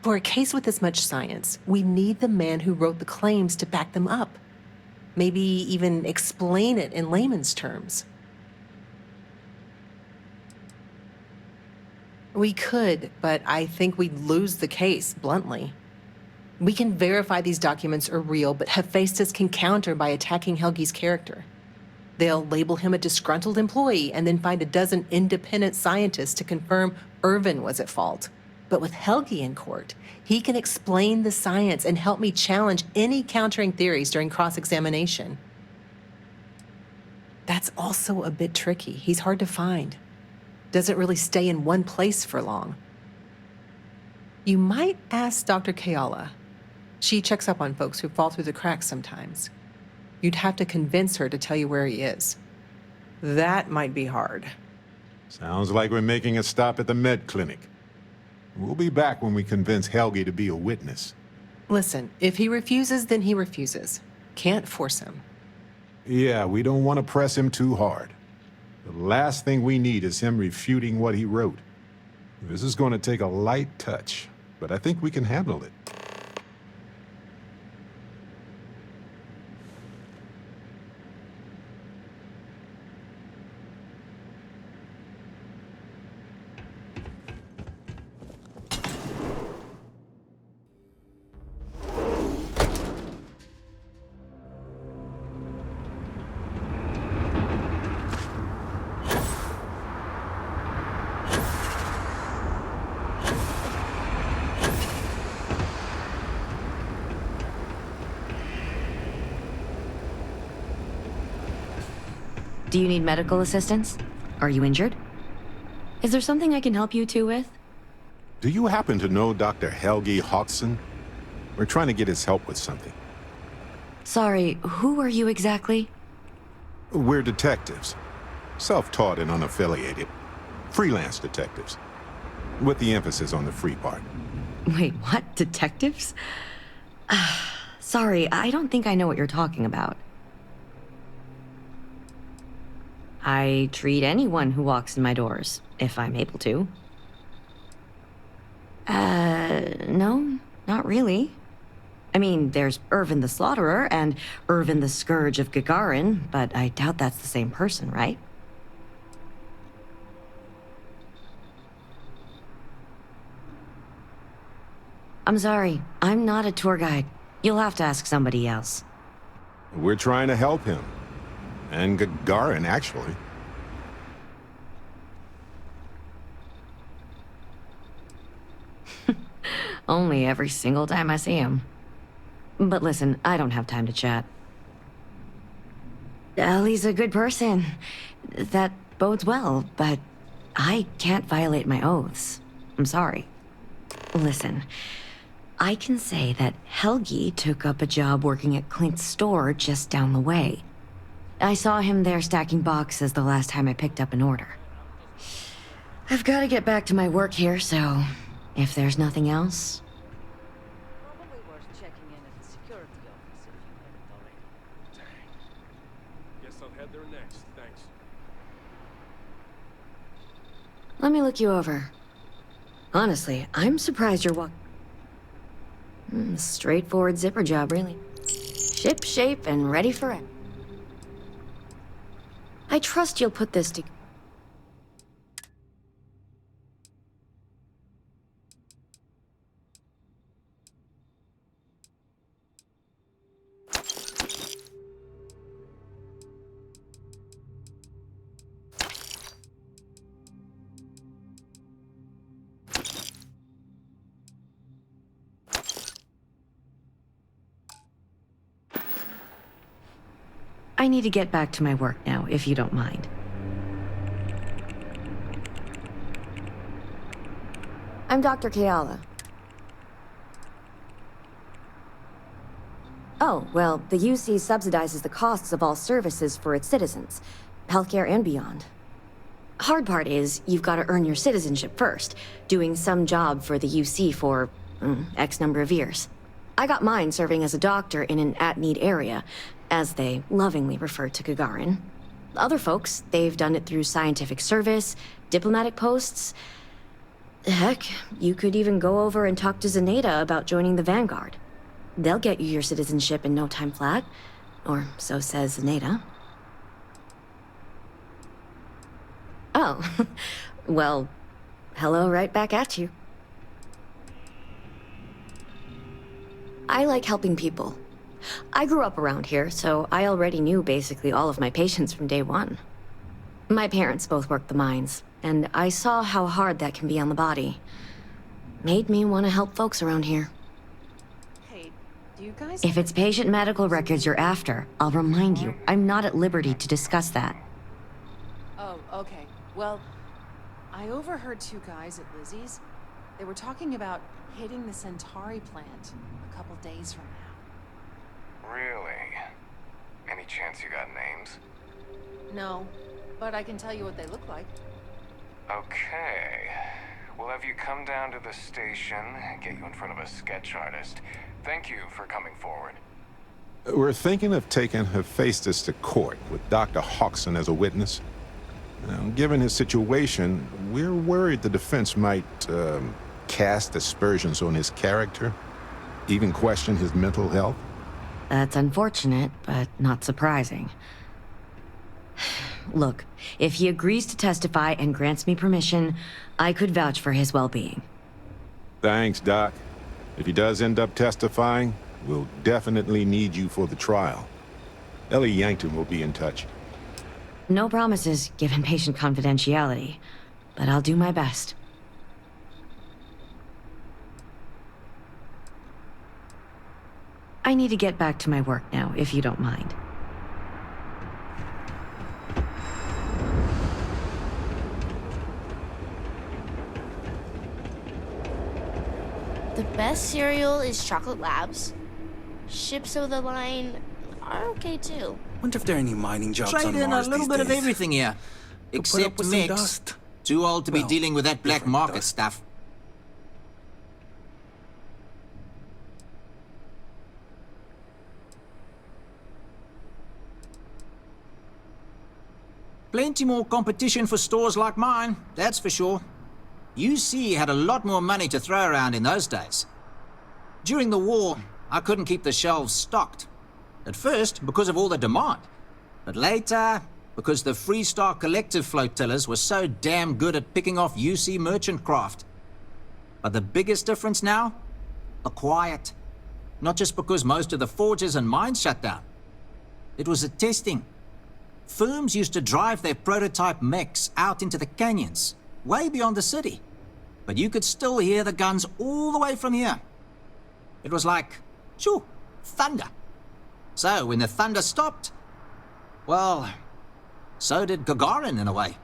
for a case with this much science, we need the man who wrote the claims to back them up. Maybe even explain it in layman's terms. We could, but I think we'd lose the case, bluntly. We can verify these documents are real, but Hephaestus can counter by attacking Helgi's character. They'll label him a disgruntled employee and then find a dozen independent scientists to confirm Irvin was at fault. But with Helgi in court, he can explain the science and help me challenge any countering theories during cross-examination. That's also a bit tricky. He's hard to find. Doesn't really stay in one place for long. You might ask Dr. Kayala. She checks up on folks who fall through the cracks sometimes. You'd have to convince her to tell you where he is. That might be hard. Sounds like we're making a stop at the med clinic. We'll be back when we convince Helgi to be a witness. Listen, if he refuses, then he refuses. Can't force him. Yeah, we don't want to press him too hard. The last thing we need is him refuting what he wrote. This is going to take a light touch, but I think we can handle it. Do you need medical assistance? Are you injured? Is there something I can help you two with? Do you happen to know Dr. Helgi Hodgson? We're trying to get his help with something. Sorry, who are you exactly? We're detectives. Self-taught and unaffiliated. Freelance detectives. With the emphasis on the free part. Wait, what? Detectives? Sorry, I don't think I know what you're talking about. I treat anyone who walks in my doors, if I'm able to. No, not really. I mean, there's Irvin the Slaughterer and Irvin the Scourge of Gagarin, but I doubt that's the same person, right? I'm sorry, I'm not a tour guide. You'll have to ask somebody else. We're trying to help him. And Gagarin, actually. Only every single time I see him. But listen, I don't have time to chat. Ellie's a good person. That bodes well, but I can't violate my oaths. I'm sorry. Listen, I can say that Helgi took up a job working at Clint's store just down the way. I saw him there stacking boxes the last time I picked up an order. I've got to get back to my work here, so if there's nothing else... Probably worth checking in at the security office if you haven't already. Guess I'll head there next, thanks. Let me look you over. Honestly, I'm surprised you're straightforward zipper job, really. Ship shape and ready for it. I trust you'll put this to... I need to get back to my work now, if you don't mind. I'm Dr. Kayala. Oh, well, the UC subsidizes the costs of all services for its citizens, healthcare and beyond. Hard part is, you've got to earn your citizenship first, doing some job for the UC for, X number of years. I got mine serving as a doctor in an at-need area, as they lovingly refer to Gagarin. Other folks, they've done it through scientific service, diplomatic posts. Heck, you could even go over and talk to Zaneta about joining the Vanguard. They'll get you your citizenship in no time flat. Or so says Zaneta. Oh, well, hello right back at you. I like helping people. I grew up around here, so I already knew basically all of my patients from day one. My parents both worked the mines, and I saw how hard that can be on the body. Made me want to help folks around here. Hey, do you guys... If it's patient medical records you're after, I'll remind you, I'm not at liberty to discuss that. Oh, okay. Well, I overheard two guys at Lizzie's. They were talking about hitting the Centauri plant a couple days from now. Really? Any chance you got names? No, but I can tell you what they look like. Okay. We'll have you come down to the station, get you in front of a sketch artist. Thank you for coming forward. We're thinking of taking Hephaestus to court with Dr. Hodgson as a witness. Now, given his situation, we're worried the defense might cast aspersions on his character, even question his mental health. That's unfortunate, but not surprising. Look, if he agrees to testify and grants me permission, I could vouch for his well-being. Thanks, Doc. If he does end up testifying, we'll definitely need you for the trial. Ellie Yankton will be in touch. No promises, given patient confidentiality, but I'll do my best. I need to get back to my work now, if you don't mind. The best cereal is Chocolate Labs. Ships of the line are okay too. Wonder if there are any mining jobs Trade on in Mars a little these bit of days. everything here. Could put up Except with some mix. dust. Too old to be Well, dealing with that black different market dust. stuff. Plenty more competition for stores like mine, that's for sure. UC had a lot more money to throw around in those days. During the war, I couldn't keep the shelves stocked. At first, because of all the demand. But later, because the Freestar Collective flotillers were so damn good at picking off UC merchant craft. But the biggest difference now? The quiet. Not just because most of the forges and mines shut down. It was the testing. Firms used to drive their prototype mechs out into the canyons, way beyond the city. But you could still hear the guns all the way from here. It was like, shoo, thunder. So when the thunder stopped, well, so did Gagarin in a way.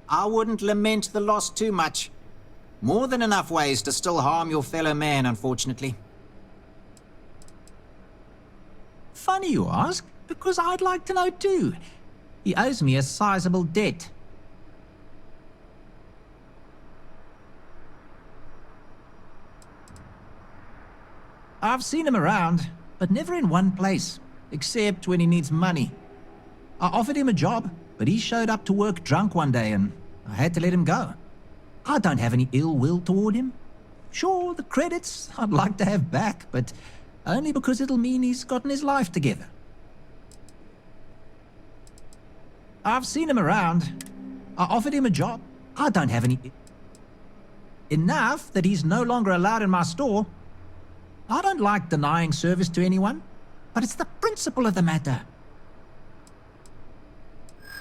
I wouldn't lament the loss too much. More than enough ways to still harm your fellow man, unfortunately. Funny you ask, because I'd like to know too. He owes me a sizable debt. I've seen him around, but never in one place, except when he needs money. I offered him a job, but he showed up to work drunk one day and I had to let him go. I don't have any ill will toward him. Sure, the credits I'd like to have back, but only because it'll mean he's gotten his life together. I've seen him around. I offered him a job. I don't have any... Enough that he's no longer allowed in my store. I don't like denying service to anyone, but it's the principle of the matter.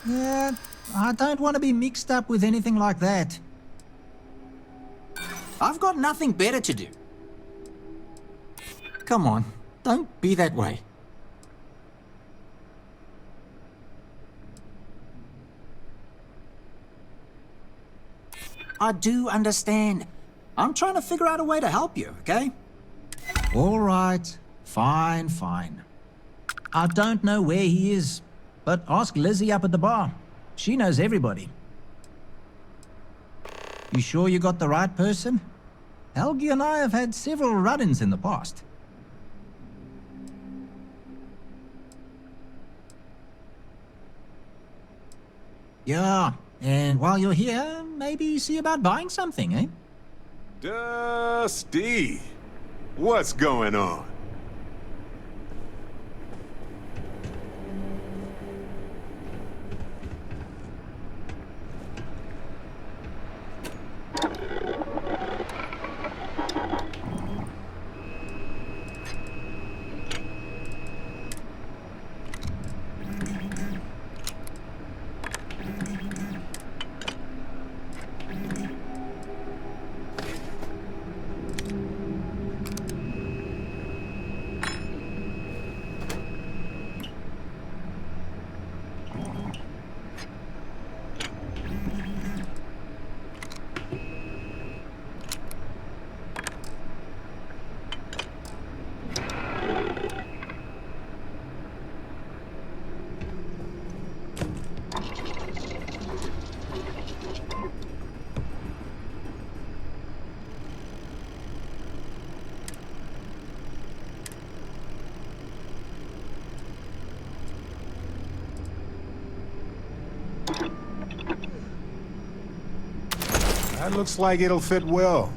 Yeah, I don't want to be mixed up with anything like that. I've got nothing better to do. Come on, don't be that way. I do understand. I'm trying to figure out a way to help you, okay? All right. Fine, fine. I don't know where he is, but ask Lizzie up at the bar. She knows everybody. You sure you got the right person? Helgi and I have had several run-ins in the past. Yeah, and while you're here, maybe see about buying something, eh? Dusty, what's going on? That looks like it'll fit well.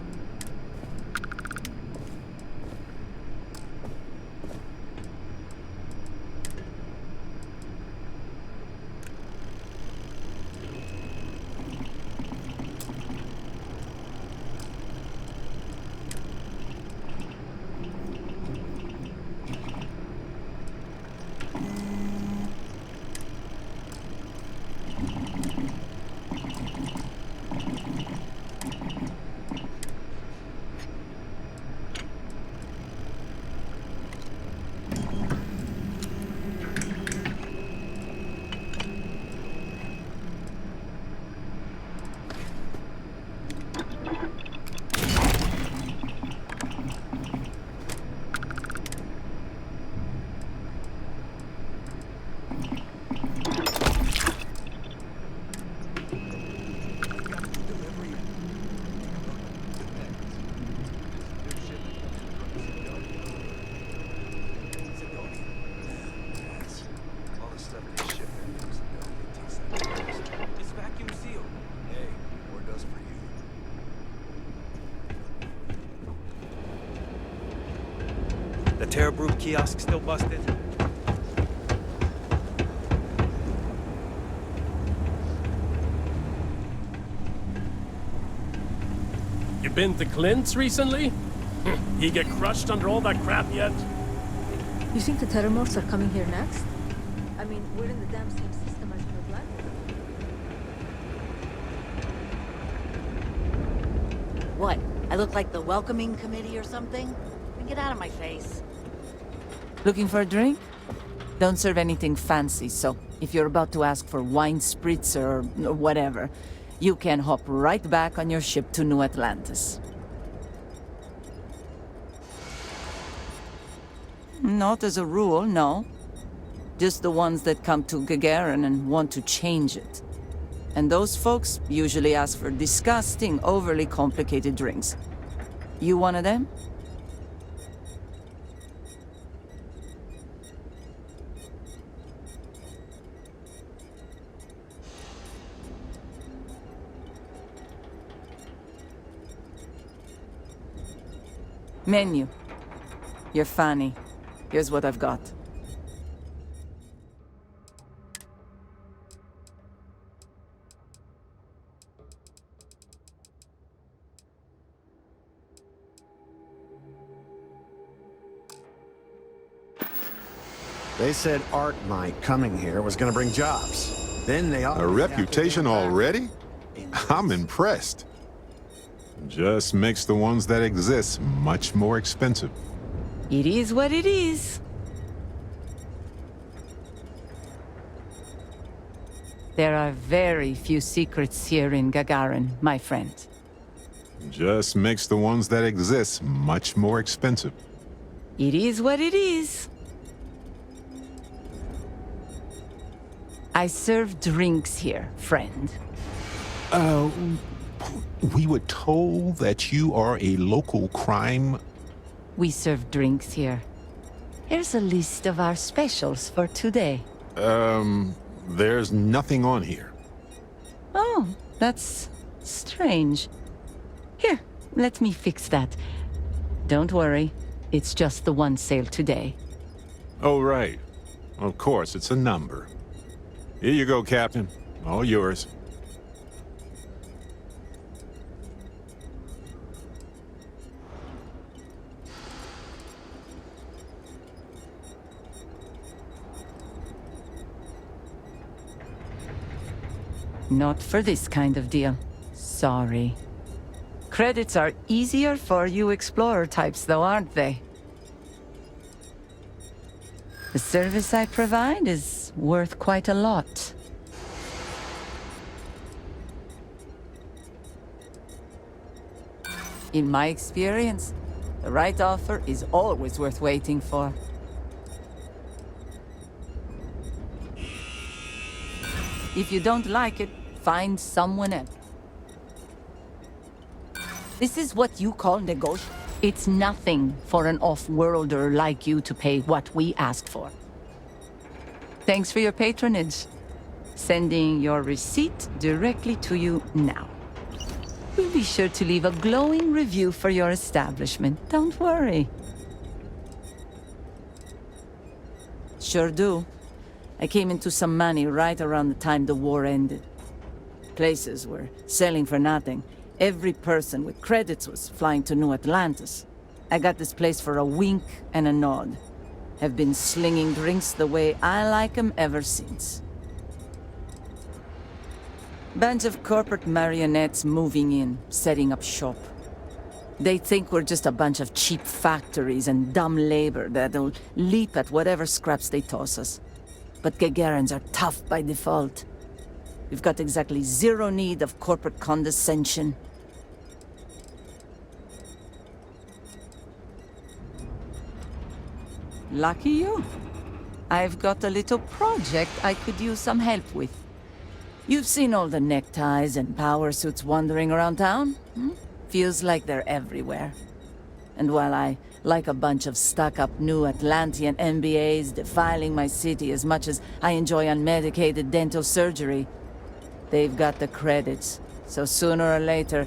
The Terra Brew kiosk still busted? You been to Clint's recently? He get crushed under all that crap yet? You think the Terramorphs are coming here next? I mean, we're in the damn same system as Atlantis. What? I look like the welcoming committee or something? Get out of my face. Looking for a drink? Don't serve anything fancy, so if you're about to ask for wine spritzer or whatever, you can hop right back on your ship to New Atlantis. Not as a rule, no. Just the ones that come to Gagarin and want to change it. And those folks usually ask for disgusting, overly complicated drinks. You one of them? Menu. You're funny. Here's what I've got. They said art might coming here was gonna bring jobs. Then they all... A reputation already? I'm impressed. Just makes the ones that exist much more expensive. It is what it is. There are very few secrets here in Gagarin, my friend. Just makes the ones that exist much more expensive. It is what it is. I serve drinks here, friend. We were told that you are a local crime... We serve drinks here. Here's a list of our specials for today. There's nothing on here. Oh, that's strange. Here, let me fix that. Don't worry, it's just the one sale today. Oh, right. Of course, it's a number. Here you go, Captain. All yours. Not for this kind of deal. Sorry. Credits are easier for you explorer types, though, aren't they? The service I provide is worth quite a lot. In my experience, the right offer is always worth waiting for. If you don't like it, find someone else. This is what you call negotiation? It's nothing for an off-worlder like you to pay what we ask for. Thanks for your patronage. Sending your receipt directly to you now. We'll be sure to leave a glowing review for your establishment. Don't worry. Sure do. I came into some money right around the time the war ended. Places were selling for nothing. Every person with credits was flying to New Atlantis. I got this place for a wink and a nod. Have been slinging drinks the way I like 'em ever since. Bunch of corporate marionettes moving in, setting up shop. They think we're just a bunch of cheap factories and dumb labor that'll leap at whatever scraps they toss us. But Gagarans are tough by default. We've got exactly zero need of corporate condescension. Lucky you. I've got a little project I could use some help with. You've seen all the neckties and power suits wandering around town? Feels like they're everywhere. And while I like a bunch of stuck-up new Atlantean MBAs defiling my city as much as I enjoy unmedicated dental surgery, they've got the credits. So sooner or later,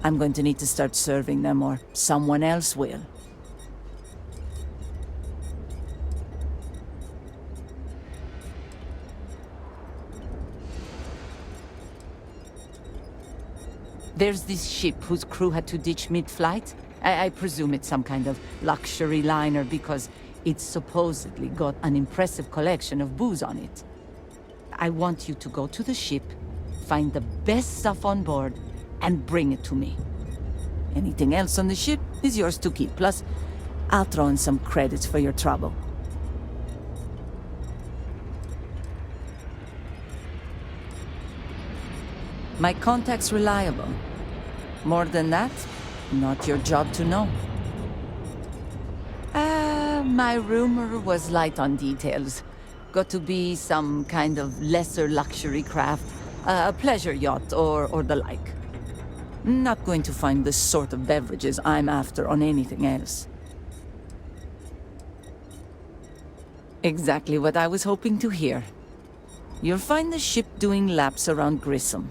I'm going to need to start serving them, or someone else will. There's this ship whose crew had to ditch mid-flight. I presume it's some kind of luxury liner because it's supposedly got an impressive collection of booze on it. I want you to go to the ship, find the best stuff on board, and bring it to me. Anything else on the ship is yours to keep. Plus, I'll throw in some credits for your trouble. My contact's reliable. More than that, not your job to know. My rumor was light on details. Got to be some kind of lesser luxury craft, a pleasure yacht or the like. Not going to find the sort of beverages I'm after on anything else. Exactly what I was hoping to hear. You'll find the ship doing laps around Grissom.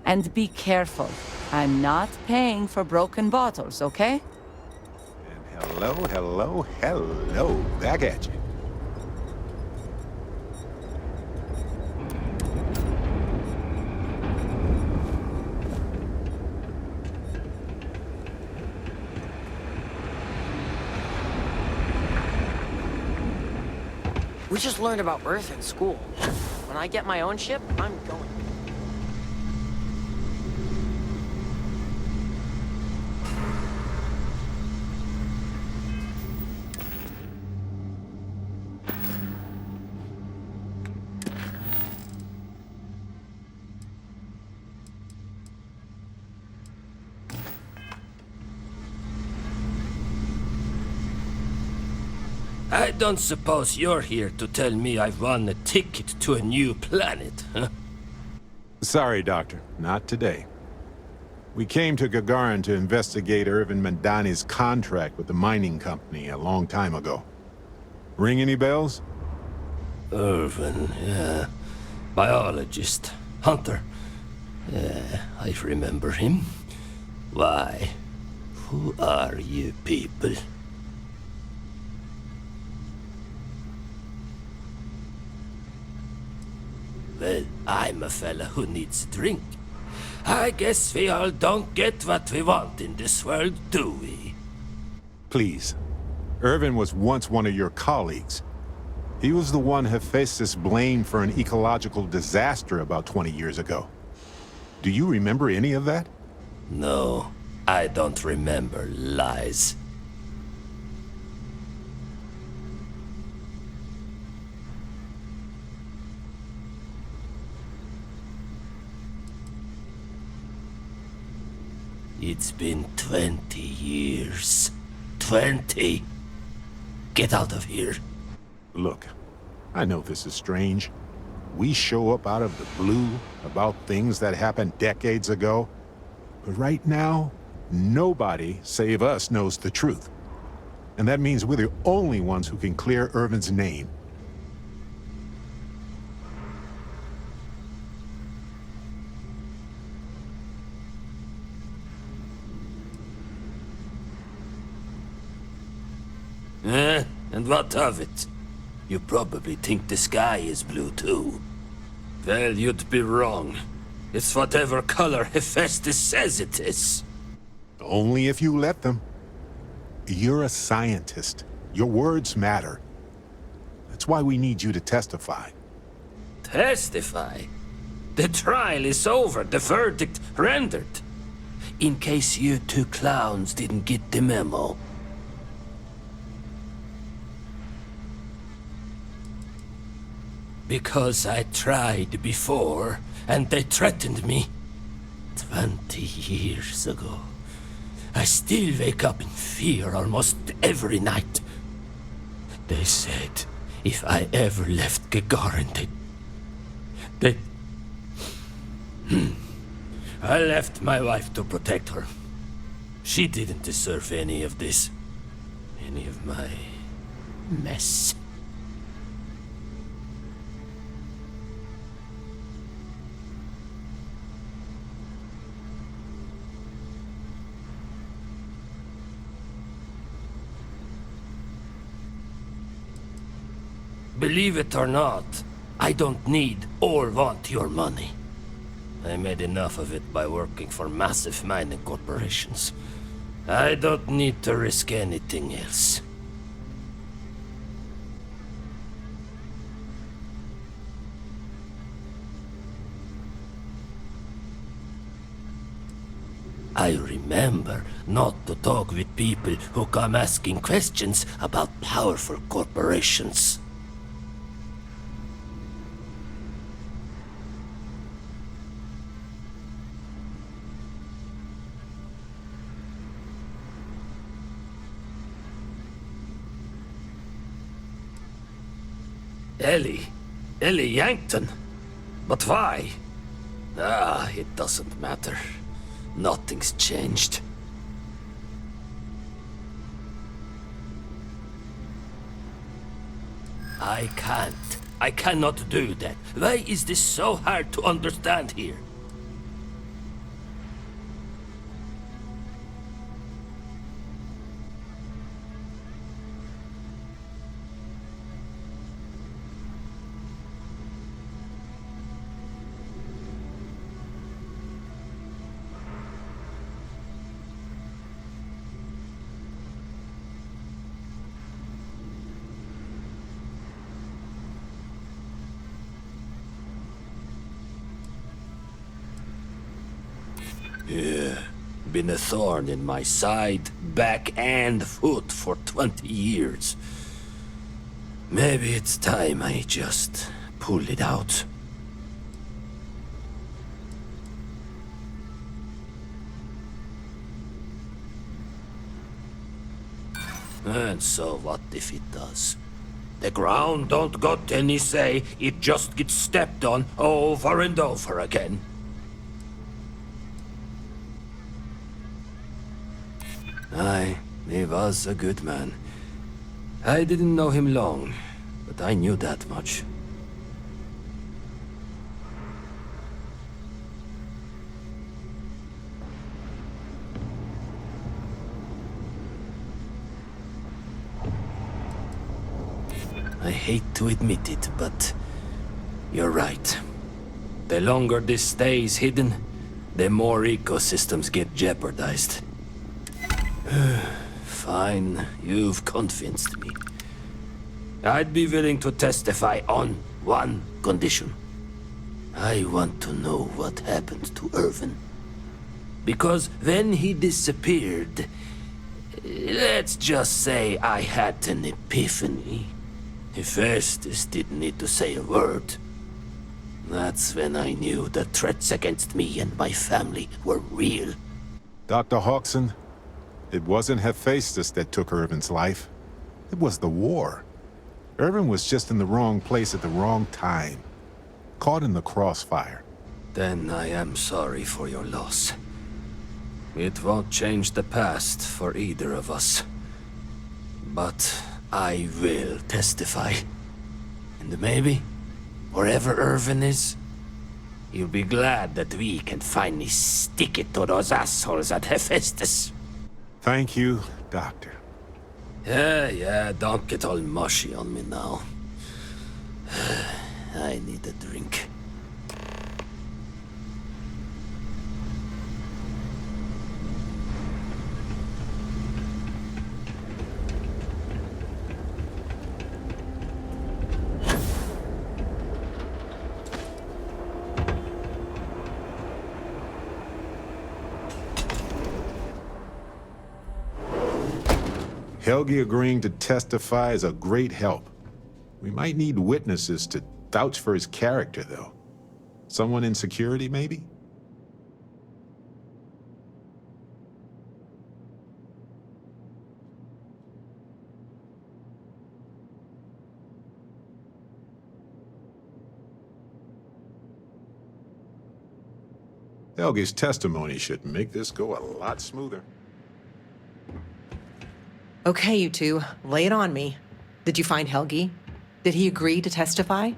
And be careful. I'm not paying for broken bottles, okay? And hello, back at you. We just learned about Earth in school. When I get my own ship, I'm going. I don't suppose you're here to tell me I've won a ticket to a new planet, huh? Sorry, Doctor. Not today. We came to Gagarin to investigate Irvin Mandani's contract with the mining company a long time ago. Ring any bells? Irvin, yeah. Biologist. Hunter. Yeah, I remember him. Why? Who are you people? Well, I'm a fella who needs a drink. I guess we all don't get what we want in this world, do we? Please. Irvin was once one of your colleagues. He was the one Hephaestus blamed for an ecological disaster about 20 years ago. Do you remember any of that? No, I don't remember lies. It's been 20 years. 20! Get out of here. Look, I know this is strange. We show up out of the blue about things that happened decades ago. But right now, nobody save us knows the truth. And that means we're the only ones who can clear Irvin's name. Eh? And what of it? You probably think the sky is blue too. Well, you'd be wrong. It's whatever color Hephaestus says it is. Only if you let them. You're a scientist. Your words matter. That's why we need you to testify. Testify? The trial is over, the verdict rendered. In case you two clowns didn't get the memo. Because I tried before, and they threatened me. 20 years ago. I still wake up in fear almost every night. They said if I ever left Gagarin, I left my wife to protect her. She didn't deserve any of this. Any of my mess. Believe it or not, I don't need or want your money. I made enough of it by working for massive mining corporations. I don't need to risk anything else. I remember not to talk with people who come asking questions about powerful corporations. Ellie Yankton? But why? It doesn't matter. Nothing's changed. I cannot do that. Why is this so hard to understand here? Yeah, been a thorn in my side, back and foot for 20 years. Maybe it's time I just pull it out. And so what if it does? The ground don't got any say, it just gets stepped on over and over again. Aye, he was a good man. I didn't know him long, but I knew that much. I hate to admit it, but you're right. The longer this stays hidden, the more ecosystems get jeopardized. Fine, you've convinced me. I'd be willing to testify on one condition. I want to know what happened to Irvin. Because when he disappeared, let's just say I had an epiphany. Hephaestus didn't need to say a word. That's when I knew the threats against me and my family were real. Dr. Hawkson, it wasn't Hephaestus that took Irvin's life. It was the war. Irvin was just in the wrong place at the wrong time. Caught in the crossfire. Then I am sorry for your loss. It won't change the past for either of us. But I will testify. And maybe, wherever Irvin is, he'll be glad that we can finally stick it to those assholes at Hephaestus. Thank you, Doctor. Yeah, don't get all mushy on me now. I need a drink. Helgi agreeing to testify is a great help. We might need witnesses to vouch for his character, though. Someone in security, maybe? Helgi's testimony should make this go a lot smoother. Okay, you two, lay it on me. Did you find Helgi? Did he agree to testify?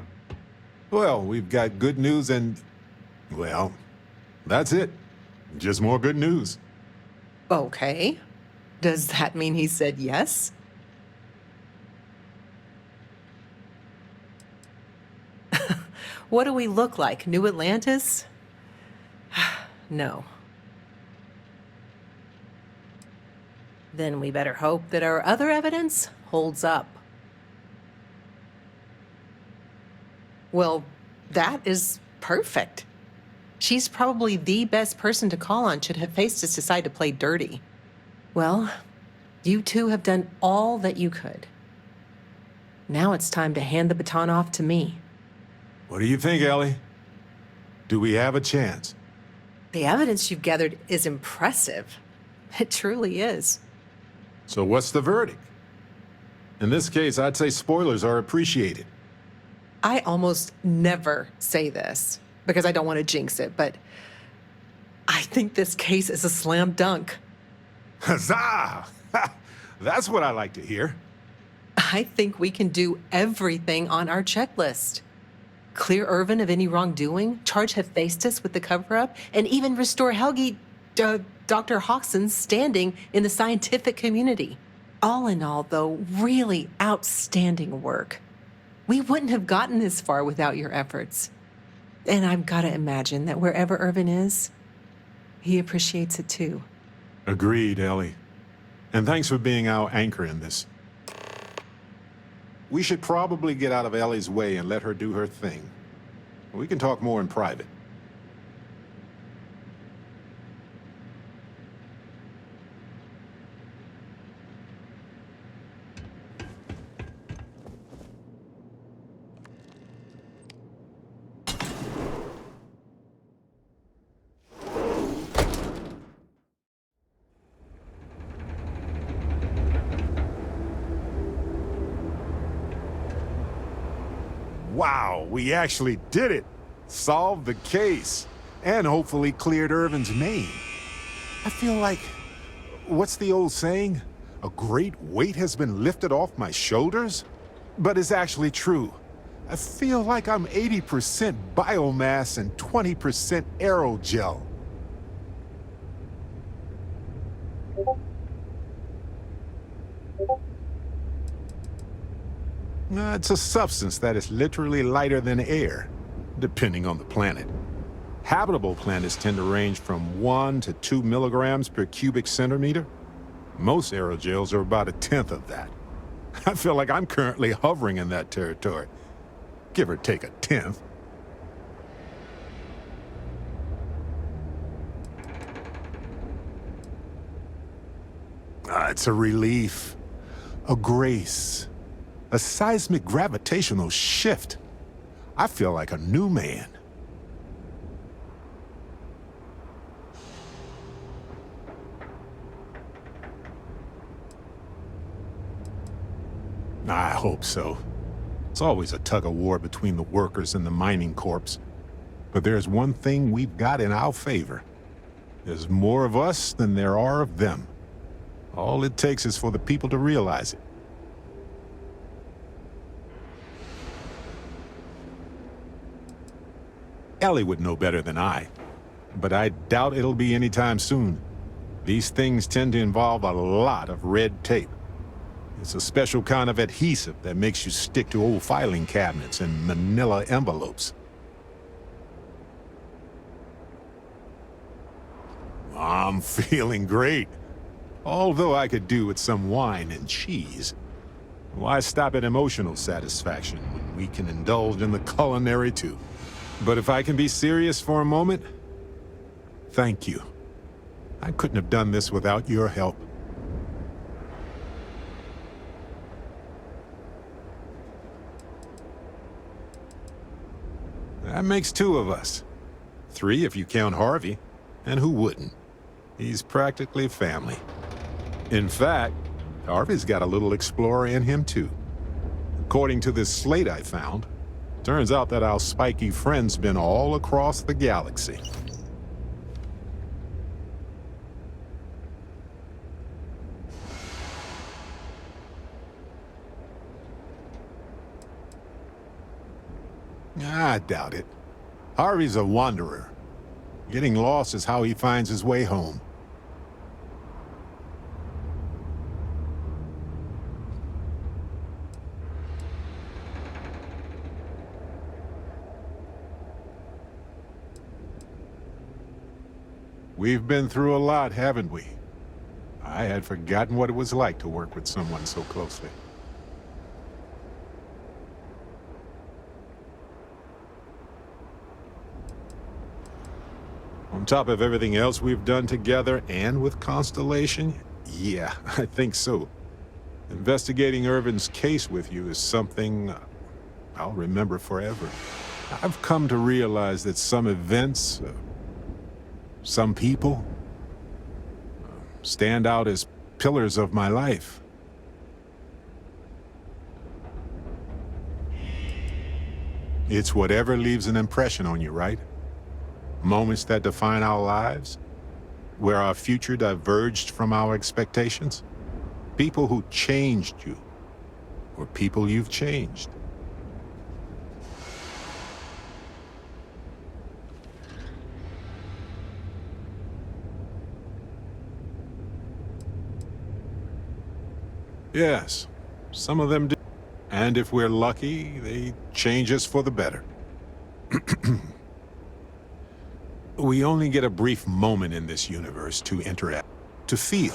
Well, we've got good news and... well, that's it. Just more good news. Okay. Does that mean he said yes? What do we look like? New Atlantis? No. Then we better hope that our other evidence holds up. Well, that is perfect. She's probably the best person to call on should Hephaestus decide to play dirty. Well, you two have done all that you could. Now it's time to hand the baton off to me. What do you think, Ellie? Do we have a chance? The evidence you've gathered is impressive. It truly is. So what's the verdict? In this case, I'd say spoilers are appreciated. I almost never say this because I don't want to jinx it, but I think this case is a slam dunk. Huzzah! That's what I like to hear. I think we can do everything on our checklist. Clear Irvin of any wrongdoing, charge Hephaestus with the cover-up, and even restore Helgi, Dr. Hawkson's standing in the scientific community. All in all, though, really outstanding work. We wouldn't have gotten this far without your efforts. And I've got to imagine that wherever Irvin is, he appreciates it too. Agreed, Ellie. And thanks for being our anchor in this. We should probably get out of Ellie's way and let her do her thing. We can talk more in private. Wow, we actually did it! Solved the case, and hopefully cleared Irvin's name. I feel like, what's the old saying? A great weight has been lifted off my shoulders? But it's actually true. I feel like I'm 80% biomass and 20% aerogel. It's a substance that is literally lighter than air, depending on the planet. Habitable planets tend to range from 1 to 2 milligrams per cubic centimeter. Most aerogels are about 1/10 of that. I feel like I'm currently hovering in that territory, give or take 1/10. It's a relief, a grace. A seismic gravitational shift. I feel like a new man. I hope so. It's always a tug-of-war between the workers and the mining corps. But there's one thing we've got in our favor. There's more of us than there are of them. All it takes is for the people to realize it. Ellie would know better than I, but I doubt it'll be anytime soon. These things tend to involve a lot of red tape. It's a special kind of adhesive that makes you stick to old filing cabinets and manila envelopes. I'm feeling great. Although I could do with some wine and cheese. Why stop at emotional satisfaction when we can indulge in the culinary too? But if I can be serious for a moment, thank you. I couldn't have done this without your help. That makes 2 of us. 3 if you count Harvey. And who wouldn't? He's practically family. In fact, Harvey's got a little explorer in him too. According to this slate I found, turns out that our spiky friend's been all across the galaxy. I doubt it. Harvey's a wanderer. Getting lost is how he finds his way home. We've been through a lot, haven't we? I had forgotten what it was like to work with someone so closely. On top of everything else we've done together and with Constellation, yeah, I think so. Investigating Irvin's case with you is something I'll remember forever. I've come to realize that some events, some people, stand out as pillars of my life. It's whatever leaves an impression on you, right? Moments that define our lives, where our future diverged from our expectations. People who changed you, or people you've changed. Yes, some of them do. And if we're lucky, they change us for the better. We only get a brief moment in this universe to interact, to feel,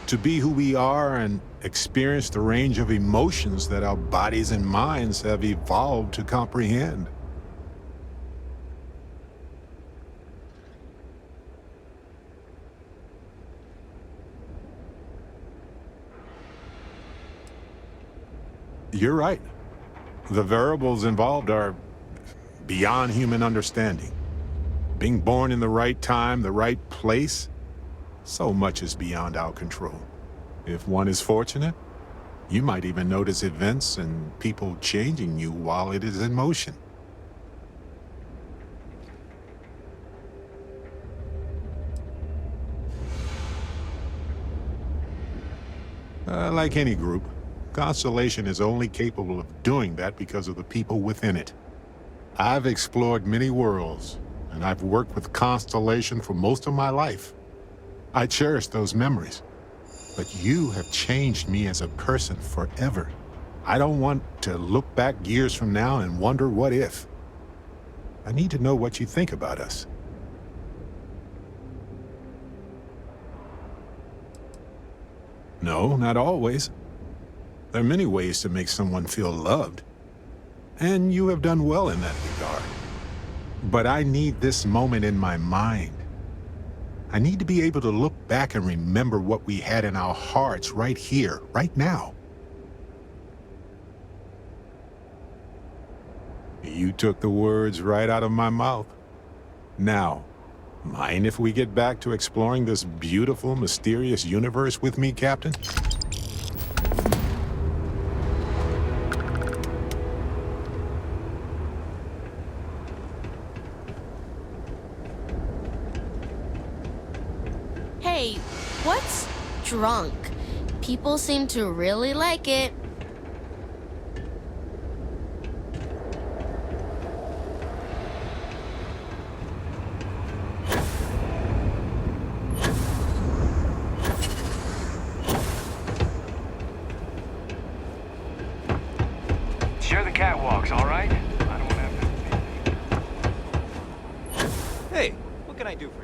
to be who we are and experience the range of emotions that our bodies and minds have evolved to comprehend. You're right. The variables involved are beyond human understanding. Being born in the right time, the right place, so much is beyond our control. If one is fortunate, you might even notice events and people changing you while it is in motion. Like any group, Constellation is only capable of doing that because of the people within it. I've explored many worlds, and I've worked with Constellation for most of my life. I cherish those memories. But you have changed me as a person forever. I don't want to look back years from now and wonder what if. I need to know what you think about us. No, not always. There are many ways to make someone feel loved. And you have done well in that regard. But I need this moment in my mind. I need to be able to look back and remember what we had in our hearts right here, right now. You took the words right out of my mouth. Now, mind if we get back to exploring this beautiful, mysterious universe with me, Captain? Hey, what's drunk? People seem to really like it. catwalks, all right? I don't have Hey, what can I do for you?